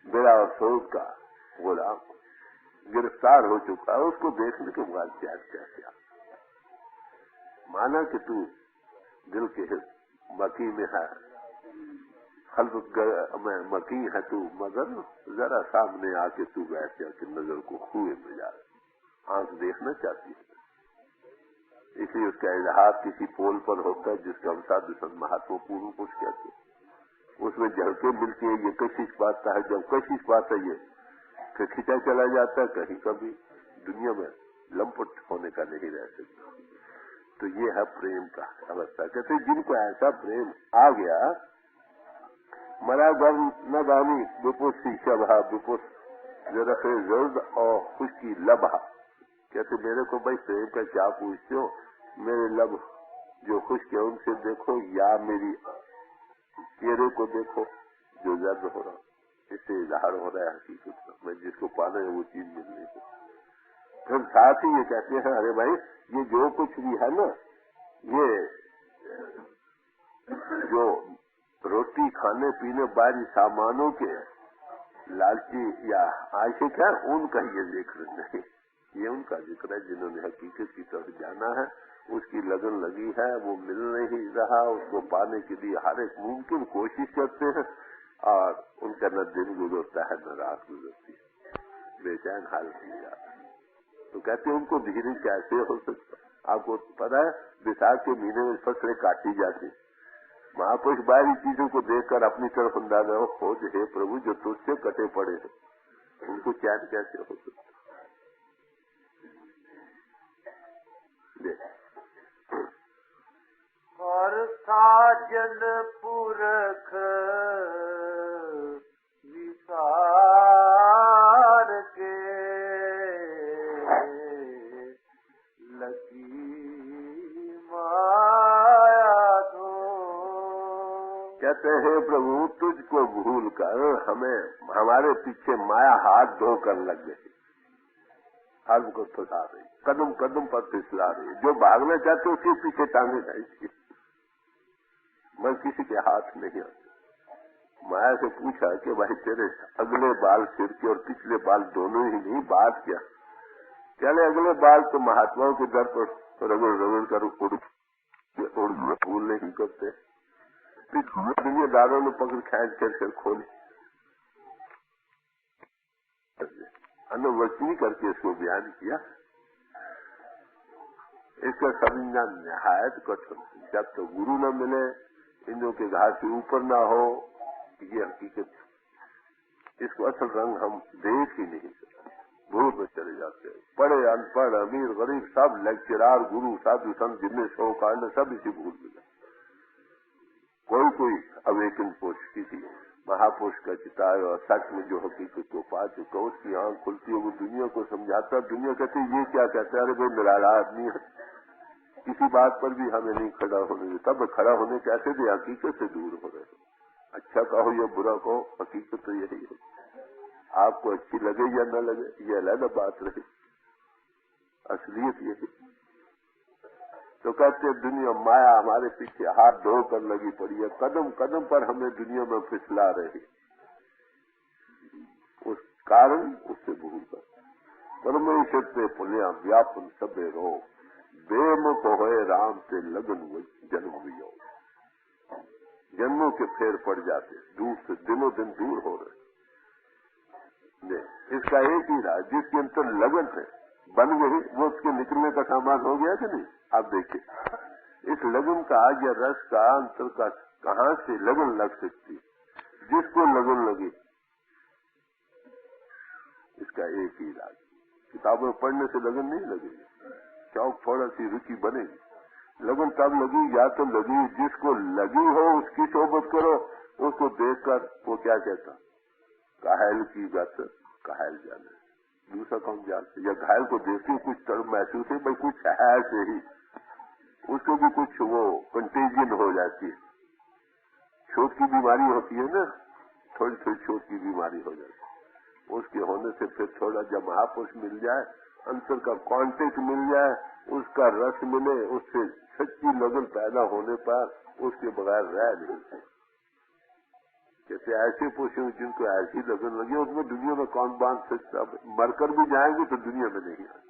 बेरा और सोच का गुलाम गिरफ्तार हो चुका है। उसको देखने के बाद क्या क्या क्या माना कि तू दिल के मकी में है, खल्क में मकी है तू, मगर जरा सामने आके तू बैठ जा कि नजर को खुए में जा। आंख देखना चाहती है, इसलिए उसका इजहार किसी पोल पर होता है जिसका हम साधु संत महात्मा पूर्व पुरुष कहते हैं। उसमें झलके मिलती है। ये कशिश पाता है, जब कशिश पाता है ये खिंचा चला जाता है, कहीं कभी दुनिया में लंपट होने का नहीं रह सकता। तो ये है प्रेम का अवस्था। कहते जिनको ऐसा प्रेम आ गया, मरा गर्म न दानी विपुष शीशा विपुष जरफे जर्द और खुशकी लबहा। कहते मेरे को भाई प्रेम का क्या पूछते हो, मेरे लब जो खुश है उनसे देखो, या मेरी चेहरे को देखो जो जर्द हो रहा, इससे इजहार हो रहा है हकीकत में जिसको पाना है वो चीज मिल रही है। फिर साथ ही ये कहते हैं अरे भाई ये जो कुछ भी है ना, ये जो रोटी खाने पीने बारी सामानों के लालची या आशिक है उनका ये जिक्र नहीं, ये उनका जिक्र है जिन्होंने हकीकत की तरफ जाना है, उसकी लगन लगी है, वो मिल नहीं रहा, उसको पाने के लिए हर एक मुमकिन कोशिश करते हैं और उनका न दिन गुजरता है न रात गुजरती है, बेचैन हालत में जाता है। तो कहते हैं उनको धीरे कैसे हो सकता। आपको पता है बैसाख के महीने में फसलें काटी जाती, महापुरुष बाहरी चीजों को देखकर अपनी तरफ अंदाजा हो खोज हे प्रभु जो तुझसे कटे पड़े हैं, उनको चैन कैसे हो सकता। साजन पुरख विसार के लगी माया दो। कहते हैं प्रभु तुझको भूल कर हमें हमारे पीछे माया हाथ धोकर लग गई, हमको फंसा रही, कदम कदम पर फिसला रही। जो भागना चाहते उसके पीछे टांगे जाएगी। मैं किसी के हाथ नहीं आती। माया से पूछा कि भाई तेरे अगले बाल सिर के और पिछले बाल दोनों ही नहीं, बात क्या? चले अगले बाल तो महात्माओं के दर पर रगड़ रगड़ कर उड़ भूल नहीं करते, दुनियादारों ने पकड़ खींच कर सिर खोले, अनुवचनी करके इसको बयान किया। इसका समझना निहायत कठिन। जब तो गुरु न मिले, इंद्रों के घास से ऊपर न हो, ये हकीकत। इसको असल रंग हम देख ही नहीं सकते, भूल में चले जाते हैं। पढ़े अनपढ़ अमीर गरीब सब, लेक्चरार गुरु साधु संत जिनमें शो कांड सब इसी भूल में। कोई अवेकन पुरुष किसी महापुरुष का चिताए और सच में जो हकीकत को पा चुका उसकी आंख खुलती है, वो दुनिया को समझाता। दुनिया कहती ये क्या कहता है, अरे भाई निराला आदमी है, किसी बात पर भी हमें नहीं खड़ा होने दे। तब खड़ा होने कैसे दे, हकीकत से दूर हो रहे। अच्छा कहो या बुरा कहो, हकीकत तो यही है। आपको अच्छी लगे या न लगे ये अलग बात रही, असलियत यही। तो कहते दुनिया माया हमारे पीछे हाथ धोकर लगी पड़ी है, कदम कदम पर हमें दुनिया में फिसला रही। उस कारण उससे भूल कर परमेश्वर से पुण्या व्यापन सबे रो, बेमुख होए राम से लगन जन्म वियो। जन्मों के फेर पड़ जाते, दूर से दिनों दिन दूर हो रहे। इसका एक ही राज, जिसके अंतर लगन है बन गई, वो उसके निकलने का सामान हो गया कि नहीं? आप देखिए इस लगन का या रस का अंतर का कहाँ से लगन लग सकती है? जिसको लगन लगे इसका एक ही इलाज। किताबें पढ़ने से लगन नहीं लगेगी, चौक थोड़ा सी रुचि बनेगी। लगन तब लगी या तो लगी जिसको लगी हो उसकी सोबत करो, उसको देखकर वो क्या कहता, घायल की बात घायल जाने, दूसरा कौन जानते। या घायल को देखते कुछ तरह महसूस है, भाई कुछ है ऐसे ही, उसको भी कुछ वो कंटेजियन हो जाती है। छोट की बीमारी होती है ना, थोड़ी थोड़ी छोट की बीमारी हो जाती है। उसके होने से फिर थोड़ा जब महापुरुष मिल जाए, अंतर का कांटेक्ट मिल जाए, उसका रस मिले, उससे सच्ची लगन पैदा होने पर उसके बगैर रह नहीं सकते। जैसे ऐसे पुरुष जिनको ऐसी लगन लगी, उसमें दुनिया में कौन बांध सकता? मरकर भी जाएंगे तो दुनिया में नहीं आते।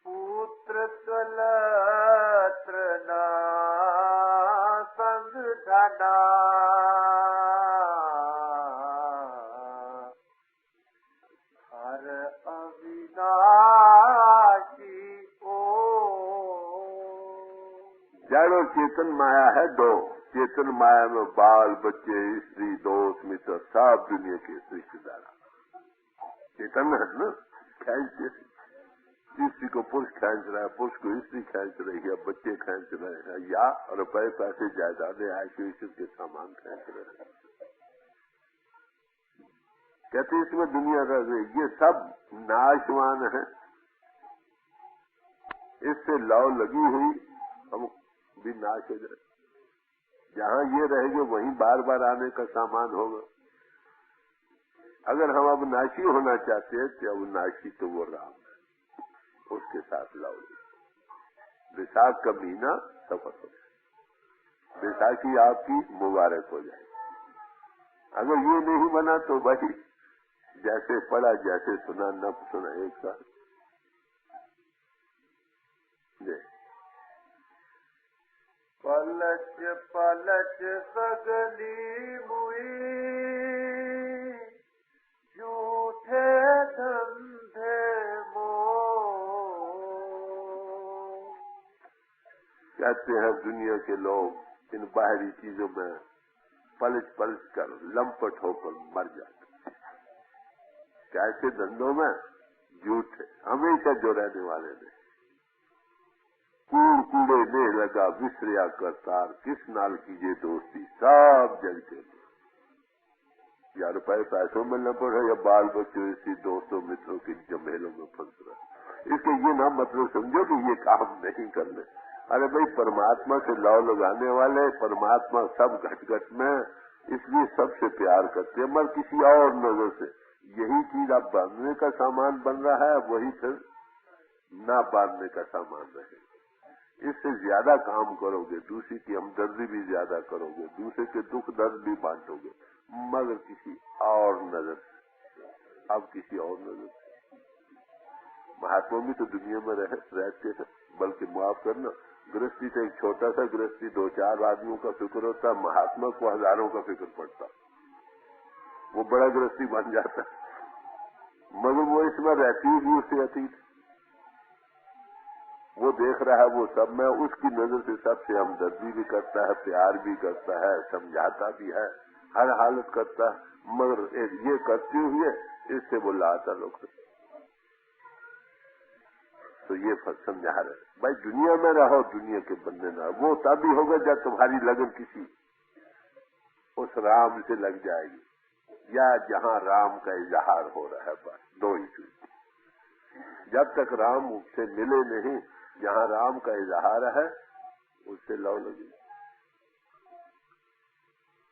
पुत्र कलत्र ना संग धना, हर अविनाशी ओ। जड़ और चेतन माया है दो। चेतन माया में बाल बच्चे स्त्री दोस्त मित्र सब दुनिया के रिश्तेदार। चेतन है ना, खींचते, स्त्री को पुरुष खींच रहा है, पुरुष को स्त्री खींच रही है, बच्चे खींच रहे हैं, या रुपए पैसे जायदादें आशीर्वाद के सामान खींच रहे हैं। कहते इसमें दुनिया रह गई, ये सब नाशवान है। इससे लौ लगी हुई हम भी नाश हो जाए। जहां ये रहेंगे वहीं बार बार आने का सामान होगा। अगर हम अब नाशी होना चाहते हैं तो अब नाशी तो वो राम है, उसके साथ लाओ। विशाख का महीना सफर हो जाए, विशाखी आपकी मुबारक हो जाए। अगर ये नहीं बना तो भाई जैसे पढ़ा जैसे सुना न सुना एक साथ। पलच पलच सगली मुई, झूठे धंधे मोह। कहते हैं दुनिया के लोग इन बाहरी चीजों में पलच पलच कर लंपट होकर मर जाते। कैसे धंधों में झूठे हमेशा जो रहने वाले ने कूड़ कूड़े ने लगा विसरिया करतार, किस नाल कीजिए दोस्ती सब जग के। या रुपए पैसों में न पड़े या बाल बच्चों इसी दोस्तों मित्रों की जमेलों में फंस रहा। इसके ये ना मतलब समझो कि ये काम नहीं करने। अरे भाई, परमात्मा से लौ लगाने वाले, परमात्मा सब घट घट में, इसलिए सबसे प्यार करते हैं, मगर किसी और नजर से। यही चीज आप बांधने का सामान बन रहा है, वही फिर ना बांधने का सामान रहे। इससे ज्यादा काम करोगे, दूसरी की हमदर्दी भी ज्यादा करोगे, दूसरे के दुख दर्द भी बांटोगे, मगर किसी और नजर से। अब किसी और नजर से। महात्मा भी तो दुनिया में रहते हैं, बल्कि माफ करना, गृहस्थी से एक छोटा सा गृहस्थी 2-4 आदमियों का फिक्र होता, महात्मा को हजारों का फिक्र पड़ता, वो बड़ा गृहस्थी बन जाता, मगर वो इसमें रहती भी उससे अतीत। वो देख रहा है, वो सब में उसकी नजर से सबसे हमदर्दी भी करता है, प्यार भी करता है, समझाता भी है, हर हालत करता है, मगर ये करते हुए इससे वो लाता लोग। तो ये समझा रहे भाई, दुनिया में रहो, दुनिया के बंदे ना। वो तभी होगा जब तुम्हारी लगन किसी उस राम से लग जाएगी, या जहां राम का इजहार हो रहा है। बस दो ही चीज। जब तक राम से मिले नहीं, जहां राम का इजहार है उससे लौ लगी।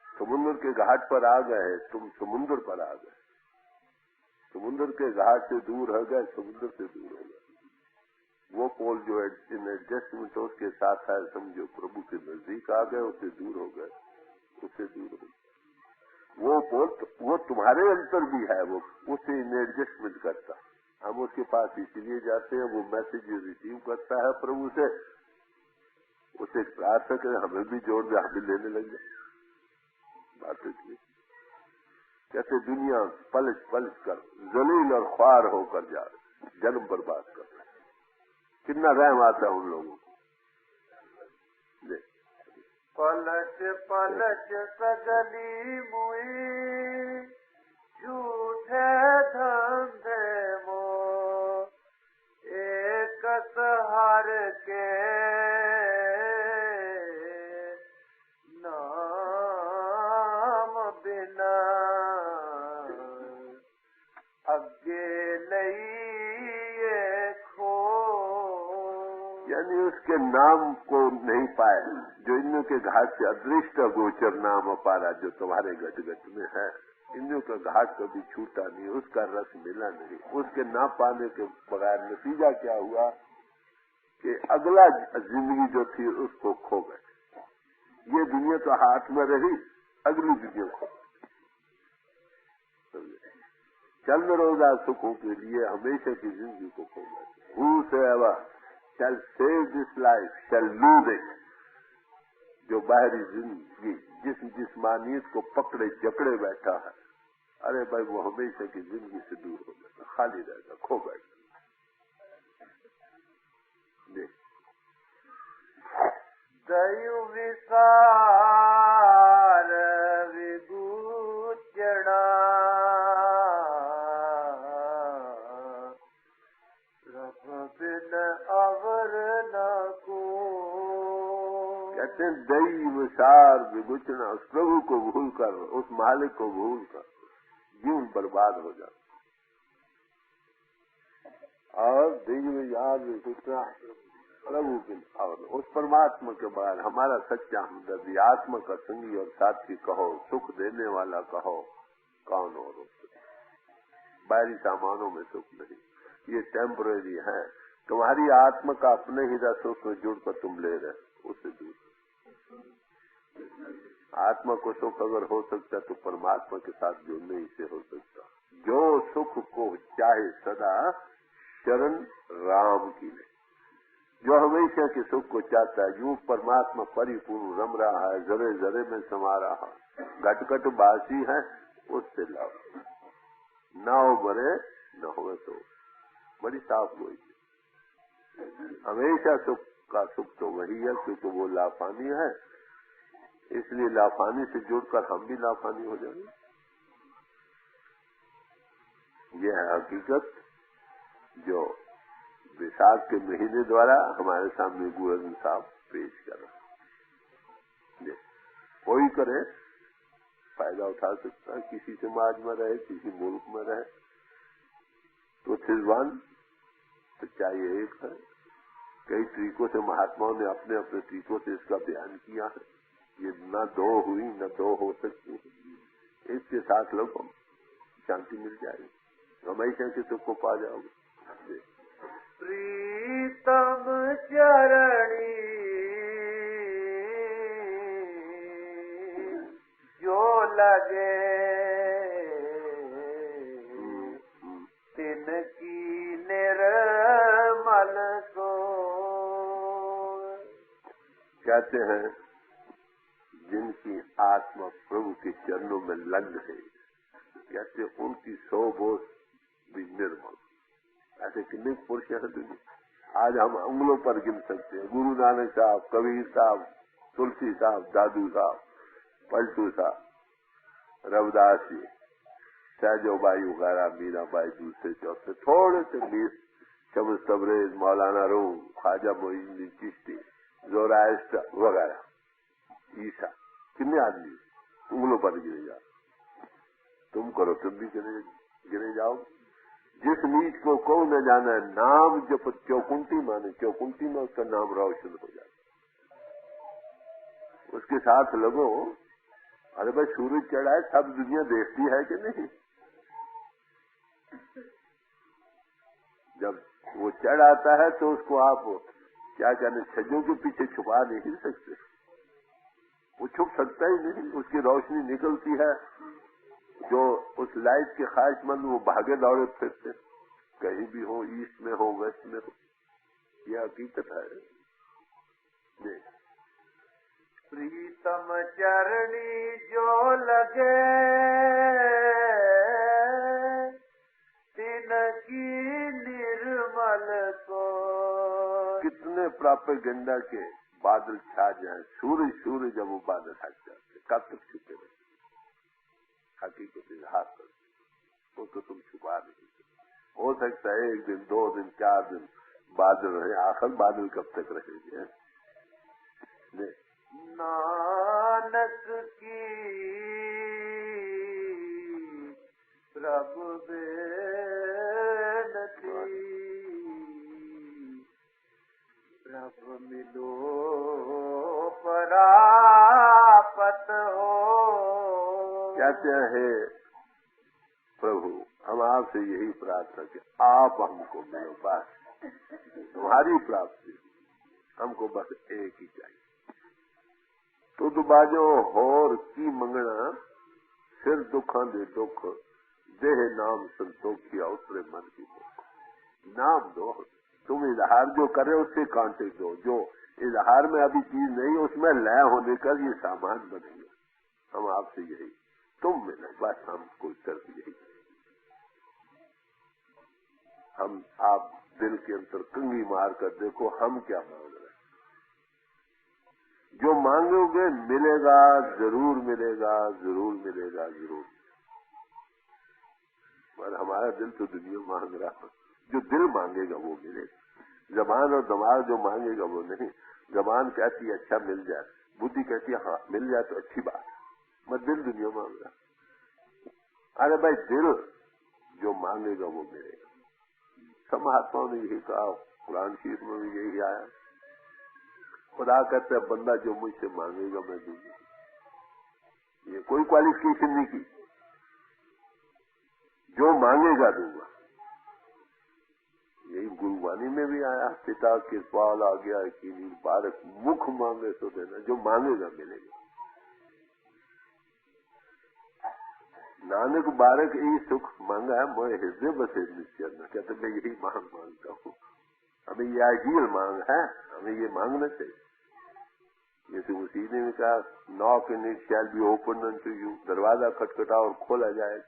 समुद्र के घाट पर आ गए, तुम समुद्र पर आ गए, समुद्र के घाट से दूर हो गए, समुद्र से दूर हो गए। वो पोल जो इन एडजस्टमेंट उसके साथ है, समझो प्रभु के नजदीक आ गए, उससे दूर हो गए, उससे दूर हो गए। वो पोल वो तुम्हारे अंतर भी है, वो उससे इन एडजस्टमेंट करता। हम उसके पास इसीलिए जाते हैं, वो मैसेज रिसीव करता है प्रभु से, उसे प्रार्थना करें हमें भी जोड़ दे, हमें लेने लग जाए। बात इसलिए कैसे दुनिया पलट पलट कर जलील और ख्वार होकर जा रही, जन्म बर्बाद कर रहे। कितना रहम आता है उन लोगों को। पलट पलट सगली मुई झूठे धंधे मो, एक सहार के नाम बिना अगे लइए खो। यानी उसके नाम को नहीं पाए, जो इन्हों के घाट से अदृष्ट गोचर नाम अपारा, जो तुम्हारे गट गट में है, इन्हों का घाट कभी छूटा नहीं, उसका रस मिला नहीं। उसके ना पाने के बगैर नतीजा क्या हुआ कि अगला जिंदगी जो थी उसको खो गए। ये दुनिया तो हाथ में रही, अगली दुनिया खो। चंद रोजा सुखों के लिए हमेशा की जिंदगी को खो गए। Whosoever shall save this life shall lose it। जो बाहरी जिंदगी जिस जिस्मानियत को पकड़े जकड़े बैठा है, अरे भाई वो हमेशा की जिंदगी से दूर हो जाता, खाली रहेगा, खो बैठा। दयु विसार विभूषणा, रब बिन अवर न को। कहते हैं दई विसार विभूषणा, उस प्रभु को भूल कर, उस मालिक को भूल कर जीवन बर्बाद हो जाता। और दई याद विभूषणा प्रभु के और उस परमात्मा के बाद हमारा सच्चा हमदर्दी, आत्मा का संगी और साथी कहो, सुख देने वाला कहो, कौन और हो सकता? बाहरी सामानों में सुख नहीं, ये टेम्परेरी है। तुम्हारी आत्मा का अपने ही रसों में जुड़कर तुम ले रहे, उससे दूर। आत्मा को सुख अगर हो सकता तो परमात्मा के साथ जुड़ने ही से हो सकता। जो सुख को चाहे सदा शरण राम की ले, जो हमेशा के सुख को चाहता है, यूं परमात्मा परिपूर्ण रम रहा है, जरे जरे में समा रहा, घट घट बासी है, उससे लाओ। नाव मरे न हो तो बड़ी साफ हुई। हमेशा सुख का सुख तो वही है, क्योंकि वो लाफानी है, इसलिए लाफानी से जुड़कर हम भी लाफानी हो जाएंगे। ये है हकीकत जो विशाल बैसाख के महीने द्वारा हमारे सामने गुरु अर्जुन साहब पेश कर रहे हैं। कोई करे फायदा उठा सकता है, किसी समाज में रहे, किसी मुल्क में रहे, तो सिजवान सच्चाई एक है। कई तरीकों से महात्माओं ने अपने अपने तरीकों से इसका बयान किया है। ये न दो हुई न दो हो सकती, इसके साथ लोगों शांति मिल जाएगी, हमेशा के सुख को पा जाओगे। प्रीतम चरणी जो लगे तिनकी निर्मल सो। कहते हैं जिनकी आत्मा प्रभु के चरणों में लग है, कहते उनकी सौ बोझ भी निर्मल। ऐसे कितने पुरुष हैं दुनिया, आज हम उंगलों पर गिन सकते हैं। गुरु नानक साहब, कबीर साहब, तुलसी साहब, दादू साहब, पलटू साहब, रविदास जी, सहजोबाई वगैरह, मीराबाई, दूसरे चौथे, थोड़े से मीर, शमस तबरेज, मौलाना रूम, ख्वाजा मोइनुद्दीन चिश्ती, जोराइस्टर वगैरह, ईसा, कितने आदमी उंगलों पर गिने जाओ। तुम करो, तुम भी गिने जाओ। जिस नीच को कौन न जाना है, नाम जब चौकुंटी माने, चौकुंटी में उसका नाम रोशन हो जाए। उसके साथ लगो। अरे भाई सूरज चढ़ा है, सब दुनिया देखती है कि नहीं? जब वो चढ़ आता है तो उसको आप क्या कहने, छज्जों के पीछे छुपा नहीं सकते, वो छुप सकता ही नहीं। उसकी रोशनी निकलती है, जो उस लाइट के ख्वाहिशमंद वो भागे दौड़े फिरते, कहीं भी हो, ईस्ट में हो, वेस्ट में हो, यह हकीकत है। प्रीतम चरणी जो लगे तिनकी निर्मल को। कितने प्रोपेगेंडा के बादल छा जाए, सूर्य जब वो बादल हट जाते, कब तक छुपे रहे? हकीकत इजहार कर, वो तो तुम छुपा नहीं सकते। हो सकता है 1 दिन, 2 दिन, 4 दिन बादल रहे, आखिर बादल कब तक रहेंगे? नानक की प्रभु बेनती, प्रभु मिलो परापत हो। कहते हैं प्रभु, हम आपसे यही प्रार्थना कि आप हमको मिलो, बस तुम्हारी प्राप्ति, हमको बस एक ही चाहिए। तुद बाजो होर की मंगना, सिर दुखा दे दुख, देह नाम संतोखिया उतरे मन की दुख। नाम दो, तुम इजहार जो कर रहे हो उससे कांटे दो, जो इजहार में अभी चीज नहीं उसमें लय होने का ये सामान बनेगा। हम आपसे यही, तुम मिलो बस, हमको सिर्फ यही। हम आप दिल के अंदर कंगी मार कर देखो हम क्या मांग रहे हैं। जो मांगोगे मिलेगा, जरूर मिलेगा, जरूर मिलेगा, जरूर। पर हमारा दिल तो दुनिया मांग रहा है, जो दिल मांगेगा वो मिलेगा। जबान और दिमाग जो मांगेगा वो नहीं। जबान कहती है अच्छा मिल जाए, बुद्धि कहती है हाँ मिल जाए तो अच्छी बात, मैं दिल दुनिया मांग रहा। अरे भाई दिल जो मांगेगा वो मिलेगा। सब महात्माओं ने यही कहा, कुरान शरीफ में भी यही आया। खुदा कहता है बंदा जो मुझसे मांगेगा मैं दूंगा। ये कोई क्वालिफिकेशन नहीं की, जो मांगेगा दूंगा। यही गुरुवाणी में भी आया, पिता कृपाल आ गया कि बालक मुख मांगे तो देना, जो मांगेगा मिलेगा। नानक बालक यही सुख मांगा है, मैं हृदय बसे निश्चय न, कहते मैं यही मांगता हूँ। हमें ये आइडियल मांग है, हमें ये मांगना चाहिए। जैसे उसी ने भी कहा knock and it shall be open unto you, दरवाजा खटखटा और खोला जाए।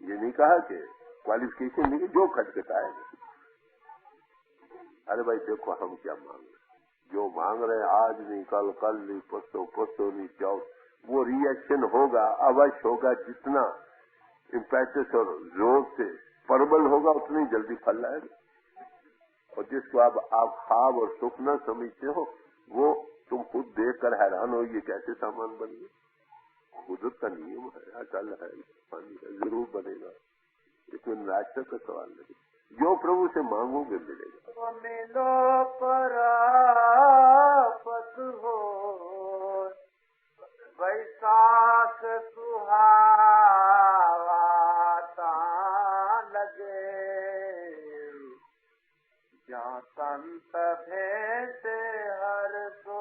ये नहीं कहा कि क्वालिफिकेशन नहीं, जो खटखटाएगा। अरे भाई देखो हम क्या मांग रहे हैं, जो मांग रहे हैं आज नहीं कल, कल नहीं परसों, परसों नहीं जाओ, वो रिएक्शन होगा, अवश्य होगा। जितना इम्पैक्टस और जोर से प्रबल होगा उतनी जल्दी फल लाएगा। और जिसको आप ख्वाब और सुख न समझते हो, वो तुम खुद देखकर हैरान हो ये कैसे सामान बन गया। कुदरत का नियम है, अकल है, पानी है, जरूर बनेगा। इसमें निराशा का सवाल नहीं। जो प्रभु से मांगोगे मिलेगा। मिलो परापत हो वैसाख सुहावता लगे, जहाँ संत भेंटे हर सो।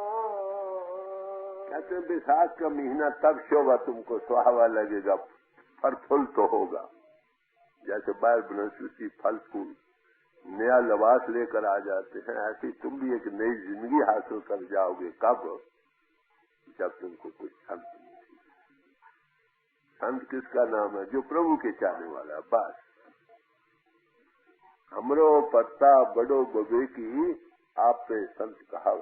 कहते बैसाख का महीना तब शोभा तुमको सुहावा लगेगा, फल फूल तो होगा। जैसे बाल बनस्पति फल फूल नया लिबास लेकर आ जाते हैं, ऐसे ही तुम भी एक नई जिंदगी हासिल कर जाओगे। कब? जब तुमको कुछ संत मिले। संत किसका नाम है? जो प्रभु के चाहने वाला। बस हमरो पत्ता बड़ो बबे की आप पे संत कहा।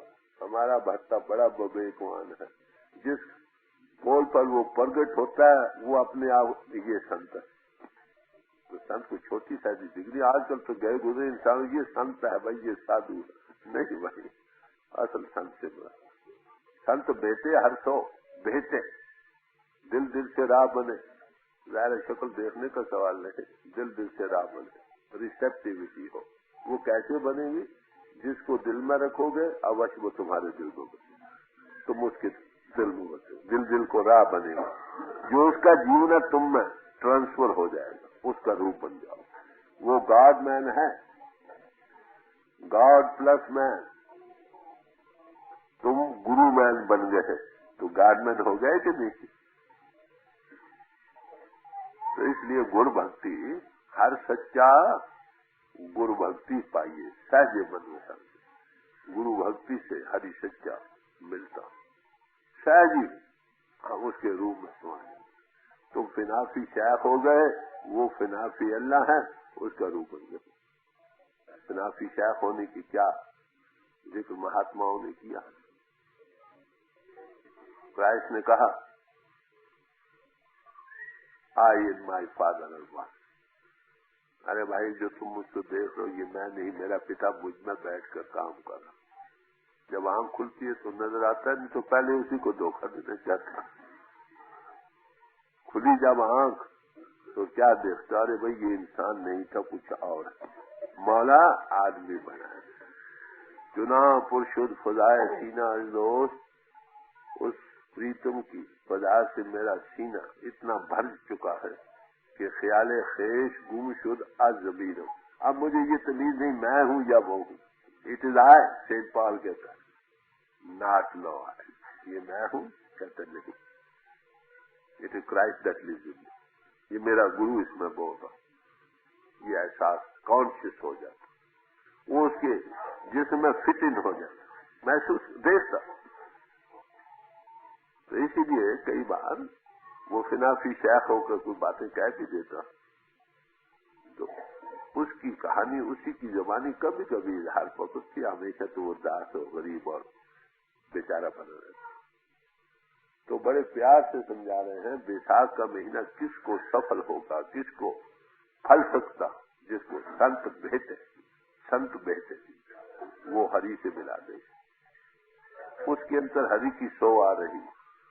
हमारा भत्ता बड़ा बबेकवान है। जिस पोल पर वो प्रगट होता है वो अपने आप ये संत है। तो संत को छोटी सादी डिग्री, आजकल तो गए गुजरे इंसान ये संत है भाई, ये साधु है। नहीं भाई, असल संत से बड़ा संत बेटे हर सो बेटे, दिल दिल से राह बने। ज़ाहिर शक्ल देखने का सवाल नहीं, दिल दिल से राह बने, रिसेप्टिविटी हो। वो कैसे बनेगी? जिसको दिल में रखोगे अवश्य वो तुम्हारे दिल में बने, तुम उसके दिल में बसे, दिल दिल को राह बनेगा। जो उसका जीवन है तुम में ट्रांसफर हो जाएगा, उसका रूप बन जाओ। वो गॉड मैन है, गॉड प्लस मैन। तुम गुरु मैन बन गए तो गॉड मैन हो गए कि नहीं? तो इसलिए गुरु भक्ति, हर सच्चा गुरु भक्ति पाइए सहज मन में समझे। गुरु भक्ति से हरि सच्चा मिलता सहज ही हम उसके रूप में सुने। तुम फिनाफी शेख हो गए, वो फिनाफी अल्लाह है, उसका रूप बन गए। फिनाफी शेख होने की क्या जिक्र महात्माओं ने किया। क्राइस्ट ने कहा आई इन माई फादर और वन। अरे भाई जो तुम मुझको देख रहे हो ये मैं नहीं, मेरा पिता मुझ में बैठकर काम कर रहा। जब आंख खुलती है तो नजर आता है, नहीं तो पहले उसी को धोखा देना चाहता। खुली जब आंख तो क्या देखता, अरे भाई ये इंसान नहीं था कुछ और है। मौला आदमी बनाया, चुना पुरुषुद खुदाए सीना दोस्त। उस प्रीतम की वजह से मेरा सीना इतना भर चुका है कि ख्याले खेश गुमशुद अजबीर। अब मुझे ये तमीज नहीं मैं हूं या वो हूं। It is I, saint Paul कहता है, नॉट नो आई। ये मैं हूं कहते नहीं, it is Christ that lives in me. ये मेरा गुरु इसमें बोलता। ये एहसास कॉन्शियस हो जाता, वो उसके जिसमें फिट इन हो जाता, महसूस देखता। तो इसीलिए कई बार वो फिनाफी शेख होकर कोई बातें कह भी देता तो उसकी कहानी उसी की जबानी कभी कभी इजहार पकड़ती, हमेशा तो वो दास और गरीब और बेचारा बना रहता। तो बड़े प्यार से समझा रहे हैं बैसाख का महीना किसको सफल होगा, किसको फल सकता, जिसको संत भेटे वो हरि से मिला दे। उसके अंदर हरि की सो आ रही,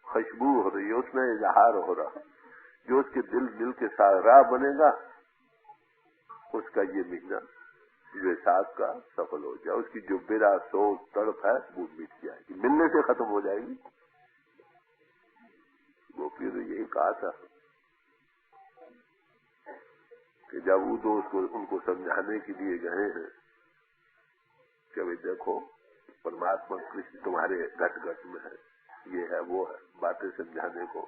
खुशबू हो रही है, उसमें इजहार हो रहा। जो उसके दिल के साथ राह बनेगा उसका ये महीना वैसाख का सफल हो जाए। उसकी जो बेरा सोच तड़प है वो मिट जाएगी, मिलने से खत्म हो जाएगी। गोपी ने यही कहा था कि जब वो दोस्त को उनको समझाने के लिए गए हैं कि भाई देखो परमात्मा कृष्ण तुम्हारे घट घट में है, ये है वो है, बातें समझाने को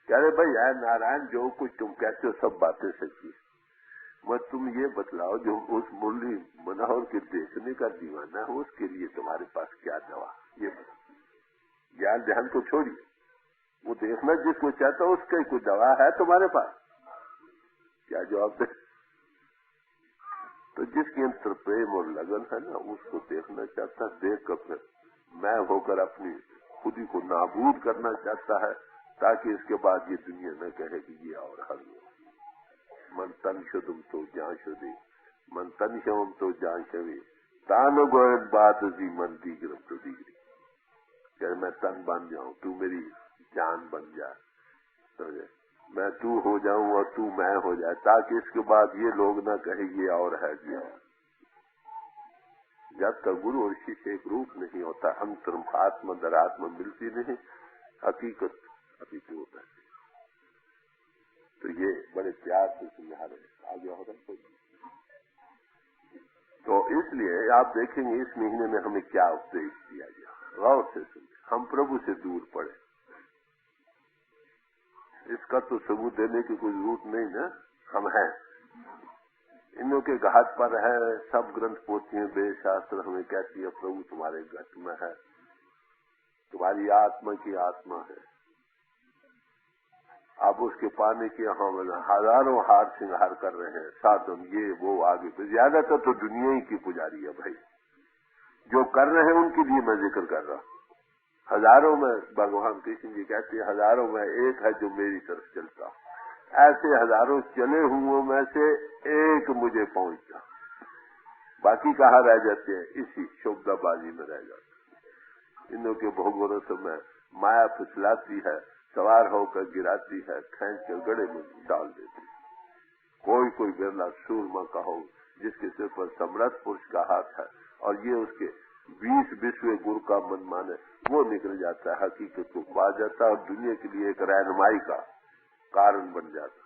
कह रहे भाई है नारायण जो कुछ तुम कहते हो सब बातें सच्ची, मत तुम ये बतलाओ जो उस मुरली मनोहर के देखने का दीवाना है उसके लिए तुम्हारे पास क्या दवा। ये ज्ञान ध्यान को छोड़िए, वो देखना जिसको चाहता हो उसका कोई दवा है तुम्हारे पास, क्या जवाब दे। तो जिसके अंदर प्रेम और लगन है ना उसको देखना चाहता, देख कर फिर मैं होकर अपनी खुदी को नाबूद करना चाहता है ताकि इसके बाद ये दुनिया न कहे कि ये और हर मन तन शुद्धम तो जान शुद्धि, मन तन शवम तो जान शवी, तान गोयन बात जी मन दीगर तो दीगरी, क्या मैं तन बन जाऊं, तू मेरी जान बन जा, समझे, मैं तू हो जाऊं और तू मैं हो जाए, ताकि इसके बाद ये लोग ना कहे ये और है जी और। जब तक गुरु और शिष्य एक रूप नहीं होता, अंतरम आत्मा दर आत्मा मिलती नहीं, हकीकत हकीकत होता है। तो ये बड़े प्यार से समझा रहे आगे हो रहा। तो इसलिए आप देखेंगे इस महीने में हमें क्या उपदेश दिया गया, गौर से सुनिए। हम प्रभु से दूर पड़े, इसका तो सबूत देने की कोई जरूरत नहीं ना, हम हैं इनों के घाट पर है। सब ग्रंथ पोथियां वेद शास्त्र हमें कहती है प्रभु तुम्हारे घट में है, तुम्हारी आत्मा की आत्मा है, आप उसके पाने के हम हजारों हार श्रृंगार कर रहे हैं, साधन ये वो आगे पे, ज्यादातर तो दुनिया ही की पुजारी है भाई। जो कर रहे हैं उनके लिए मैं जिक्र कर रहा हूं। हजारों में भगवान कृष्ण जी कहते हैं हजारों में एक है जो मेरी तरफ चलता, ऐसे हजारों चले हुए में से एक मुझे पहुंचता, बाकी कहाँ रह जाते हैं, इसी शोभदाबाजी में रह जाते हैं। इनों के भोगवरस में माया फिसलाती है, सवार होकर गिराती है, खींच कर गड़े में डाल देती है। कोई कोई बिरला सूरमा का हो जिसके सिर पर सम्राट पुरुष का हाथ है और ये उसके 20 गुरु का मन माने, वो निकल जाता है, हकीकत को पा जाता है और दुनिया के लिए एक रहनुमाई का कारण बन जाता,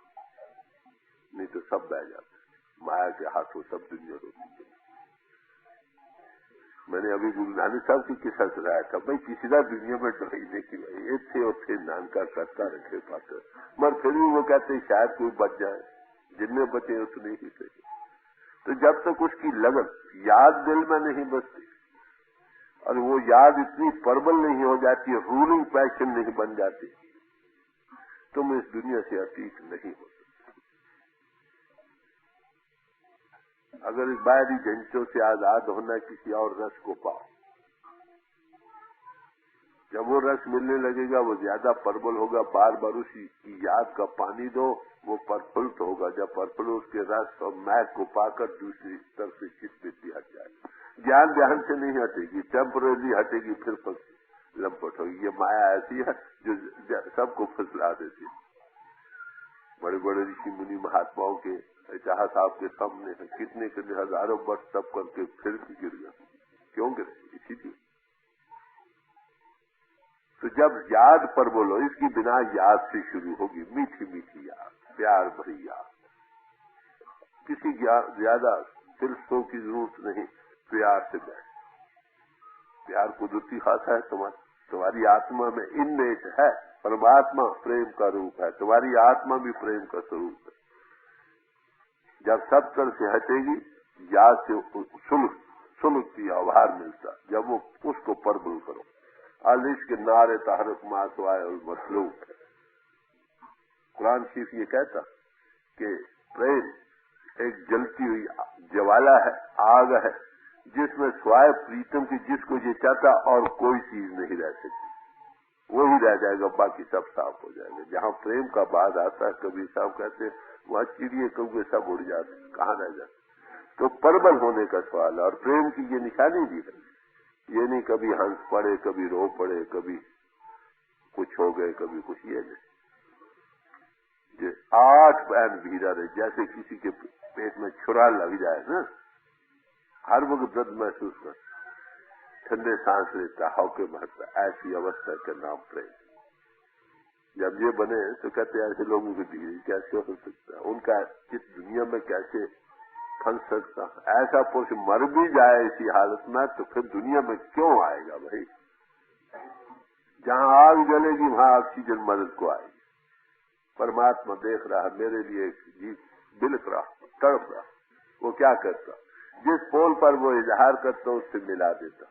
नहीं तो सब बह जाता। माया के हाथों सब दुनिया रोती है। मैंने अभी गुरु नानक साहब की किस्सा सुनाया था, भाई किसी का दुनिया में डरने की भाई थे और थे नानका करता रखे पाते, मगर फिर भी वो कहते शायद कोई बच जाए, जिनमें बचे उतने ही सही। तो जब तक उसकी लगन याद दिल में नहीं बसती और वो याद इतनी प्रबल नहीं हो जाती, रूलिंग पैशन नहीं बन जाती, तुम इस दुनिया से अतीत नहीं हो सकते। अगर इस बाहरी झंझटों से आजाद होना, किसी और रस को पाओ, जब वो रस मिलने लगेगा वो ज्यादा प्रबल होगा, बार बार उसी की याद का पानी दो, वो प्रफुल्लित होगा। जब प्रफुल्ल उसके रस और मैक को पाकर दूसरी तरफ से चित्त वृत्ति हट जाएगी, ज्ञान ध्यान से नहीं हटेगी, टेम्पररी हटेगी, फिर लंपट होगी। ये माया ऐसी है जो सबको फसला देती है। बड़े बड़े ऋषि मुनि महात्माओं के इतिहास आपके सामने है, कितने कितने हजारों वर्ष तप करके फिर भी गिर गए, क्यों गिरे, इसीलिए। तो जब याद पर बोलो, इसकी बिना याद से शुरू होगी, मीठी मीठी याद, प्यार भरी याद, किसी ज्यादा फिल्सों की जरूरत नहीं, प्यार से बैठ। प्यार कुदरती खासा है, तुम्हारी आत्मा में इनमेट है, परमात्मा प्रेम का रूप है, तुम्हारी आत्मा भी प्रेम का स्वरूप है। जब सब तरह से हटेगी, याद से सुलग की आभार मिलता, जब वो उसको प्रबल करो। आलिश के नारे तहरक मासवाए और मतलूब। कुरान शरीफ ये कहता कि प्रेम एक जलती हुई ज्वाला है, आग है, जिसमें स्वाय प्रीतम की जिसको ये चाहता और कोई चीज नहीं रह सकती, वही रह जाएगा, बाकी सब साफ हो जाएगा। जहाँ प्रेम का बाद आता है, कबीर साहब कहते वहाँ चिड़िए कौवे सब उड़ जाते, कहाँ रह जाते। तो प्रबल होने का सवाल है, और प्रेम की ये निशानी भी है। ये नहीं कभी हंस पड़े, कभी रो पड़े, कभी कुछ हो गए, कभी कुछ, ये नहीं। ये 8 पैन भीरा रहे, जैसे किसी के पेट में छुरा लग जाए ना, हर वक्त दर्द महसूस कर, ठंडे सांस लेता, हौके भरता, ऐसी अवस्था का नाम प्रेम। जब ये बने तो कहते ऐसे लोगों की डिग्री कैसे हो सकता है, उनका इस दुनिया में कैसे फंस सकता। ऐसा पुरुष मर भी जाए इसी हालत में तो फिर दुनिया में क्यों आएगा भाई। जहाँ आग जलेगी वहाँ ऑक्सीजन मदद को आएगी। परमात्मा देख रहा है, मेरे लिए जीव बिलक रहा, तड़प रहा, वो क्या करता, जिस पोल पर वो इजहार करता उससे मिला देता,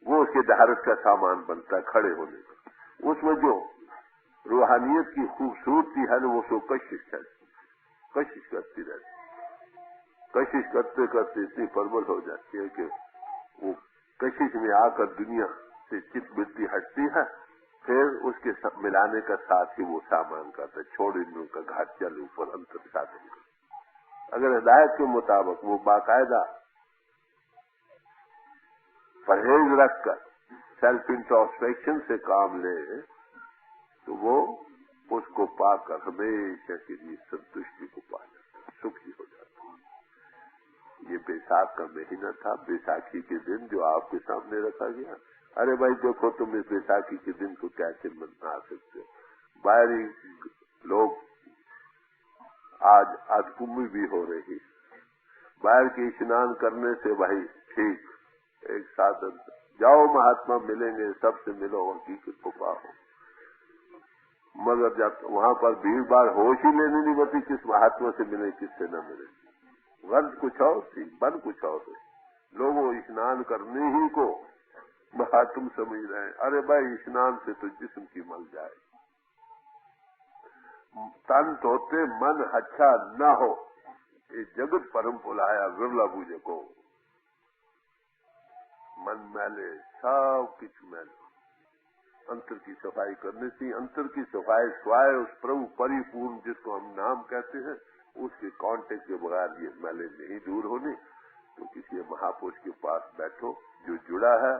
वो उसके धारक का सामान बनता खड़े होने का। उसमें जो रूहानियत की खूबसूरती है ना, वो सो कशिश करती रहती, कशिश करते करते इतनी प्रबल हो जाती है कि वो कशिश में आकर दुनिया से चित्त वृत्ति हटती है, फिर उसके मिलाने का साथ ही वो सामान करता, छोड़ इन का घाट चल ऊपर अंतर साधन कर। अगर हिदायत के मुताबिक वो बाकायदा परहेज रखकर सेल्फ इंट्रोस्पेक्शन से काम ले तो वो उसको पाकर हमेशा के लिए संतुष्टि को पा जाता है, सुखी हो जाता है। ये बैसाख का महीना था, बैसाखी के दिन जो आपके सामने रखा गया। अरे भाई देखो, तुम इस बैसाखी के दिन को कैसे मना सकते हो? बाहरी लोग आज अधकुंभी भी हो रही, बाहर के स्नान करने से भाई ठीक एक साधन, जाओ महात्मा मिलेंगे, सबसे मिलो, हकीकत को पाओ। मगर जब वहां पर भीड़ भाड़ होश ही लेने नहीं बची, किस महात्मा से मिले किससे न मिले। गर्ज कुछ और थी, बन कुछ और थी। लोग स्नान करने ही को महात्म समझ रहे हैं। अरे भाई, स्नान से तो जिस्म की मल जाए, तन धोते मन अच्छा न हो, ये जगत परम बुलाया विरला बूझे को। मन मैले सब कुछ मैले, अंतर की सफाई करने से, अंतर की सफाई स्वाय उस प्रभु परिपूर्ण जिसको हम नाम कहते हैं, उसके कांटेक्ट के बगैर ये मैले नहीं दूर होने। तो किसी महापुरुष के पास बैठो जो जुड़ा है,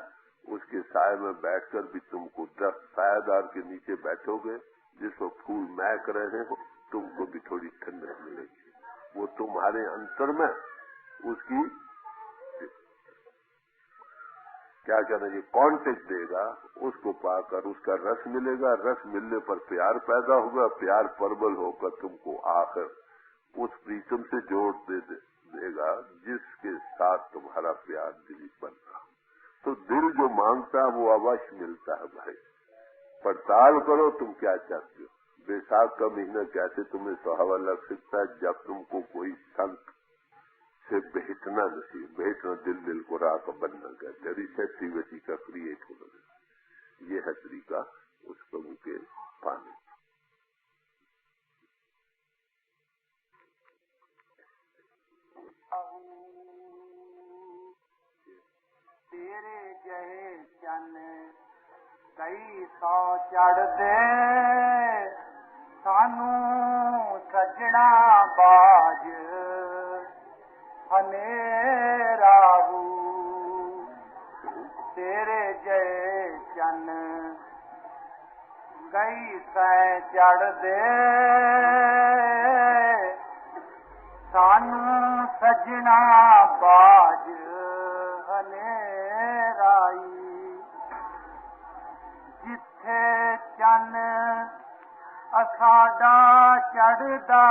उसके साय में बैठकर भी तुमको सायादार के नीचे बैठोगे, जिसको फूल महक रहे हो, तुमको भी थोड़ी ठंडक मिलेगी। वो तुम्हारे अंतर में उसकी क्या कहना ये कांटेक्ट देगा, उसको पाकर उसका रस मिलेगा। रस मिलने पर प्यार पैदा होगा, प्यार प्रबल होकर तुमको आकर उस प्रीतम से जोड़ देगा जिसके साथ तुम्हारा प्यार दिली बनता। तो दिल जो मांगता है वो अवश्य मिलता है भाई। पड़ताल करो तुम क्या चाहते हो। बैसाख का महीना कैसे तुम्हें सुहावा लग सकता है जब तुमको कोई संत से भेटना नहीं, भेटना दिल को राह का बनना कहते, रिसेप्टिविटी का क्रिएट होना। ये है तरीका उस प्रभु के पाने। तेरे जहे चन कई सौ चढ़ दे, सानू सजना बाज हनेराहू। तेरे जय चन कई सै चढ़ दे, सानू सजना बाज हनेराई। जिथे चन असाडा चढ़दा,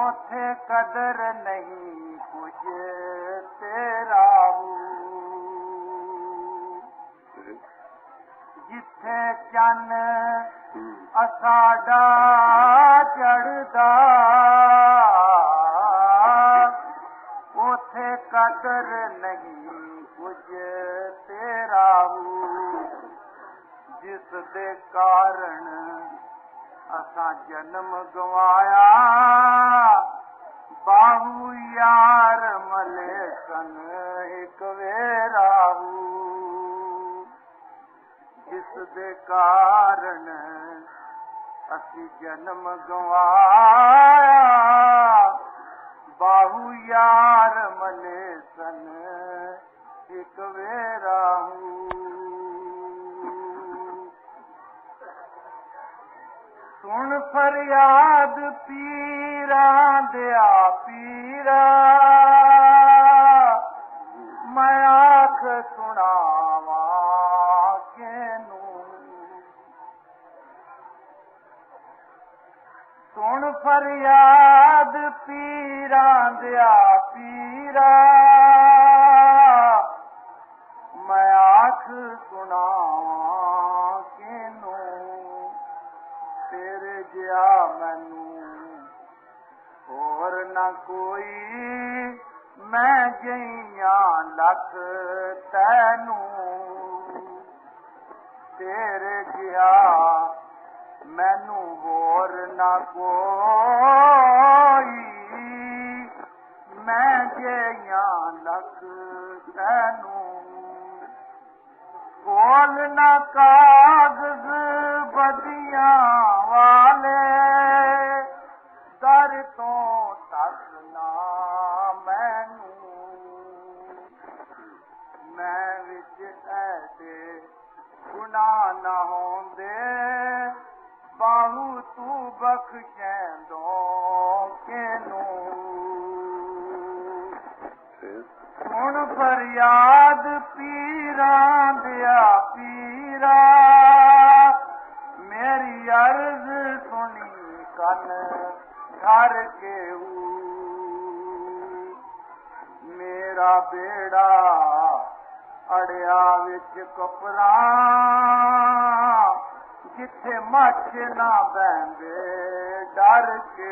ओथे कदर नहीं कुछ तेरा। जिथे चन असाडा चढ़दा, ओथे कदर नहीं कुछ तेरा। जिस दे कारण असां जन्म गवाया, बाहू यार मले सन एक वेराहू। जिस दे कारण असी जन्म गवाया, बाहू यार मले सन एक वेराहू। सुन फरियाद पीरा दिया पीरा, मैं आख सुनावा केनू। सुन फरियाद पीरा दिया पीरा, मैं आख सुनावा केनू। तेरे जिया मैनू और न कोई, मैं जइया लख तैनू। तेरे जिया मैनू और न कोई, मैं जइया लख तैनू। कोल न कागज बदियां वाले, दर तो तक ना मैनू। गुना न होंदे बाहू तू बख्शेंदो केनू सुन फरियाद पीरां दिया पीरा मेरी अर्ज सुनी कन धर के मेरा बेड़ा अड़िया विच कपरा जिथे मच ना बहंदे डर के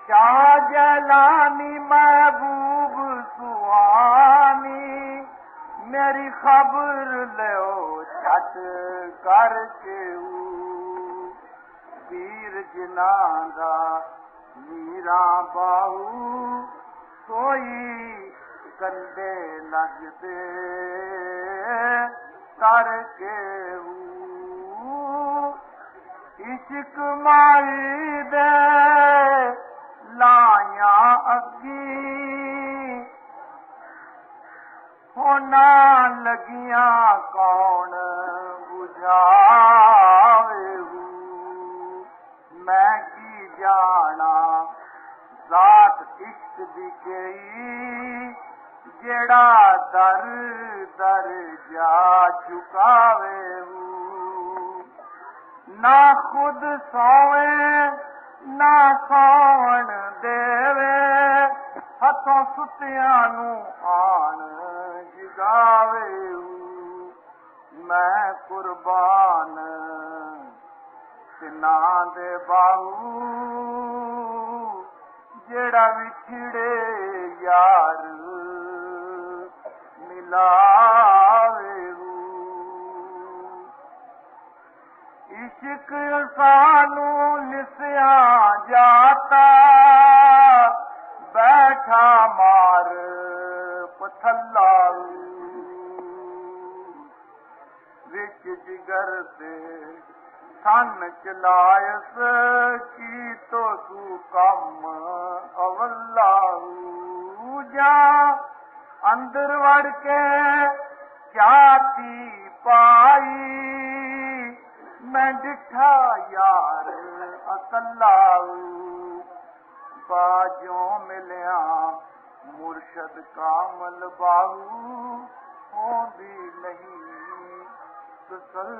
शाह जलानी महबूब सुहानी मेरी खबर लो झट करके पीर जिनांदा मीरा बाहू सोई कंदे लगदे करके इश्क माई दे लाया अगी होना लगिया कौन बुझावे मैं की जाना जात इश्क दी गई जेड़ा दर दर जा झुकावे ना खुद सोवे ना सौण देवे हथों सुतियां नू आन जगावे मैं कुर्बान तिना दे बाहू जेड़ा विछड़े यार मिलावे इश्क सानू लिसिया जाता बैठा मार पथला विच जिगर दे सन चलायस की तो तू कम अवल्ला जा अंदर वड़ के जाती पाई मैं डिठा यार अकल्ला बाजों मिलिया मुर्शद कामल बाहू होंदी नहीं तसल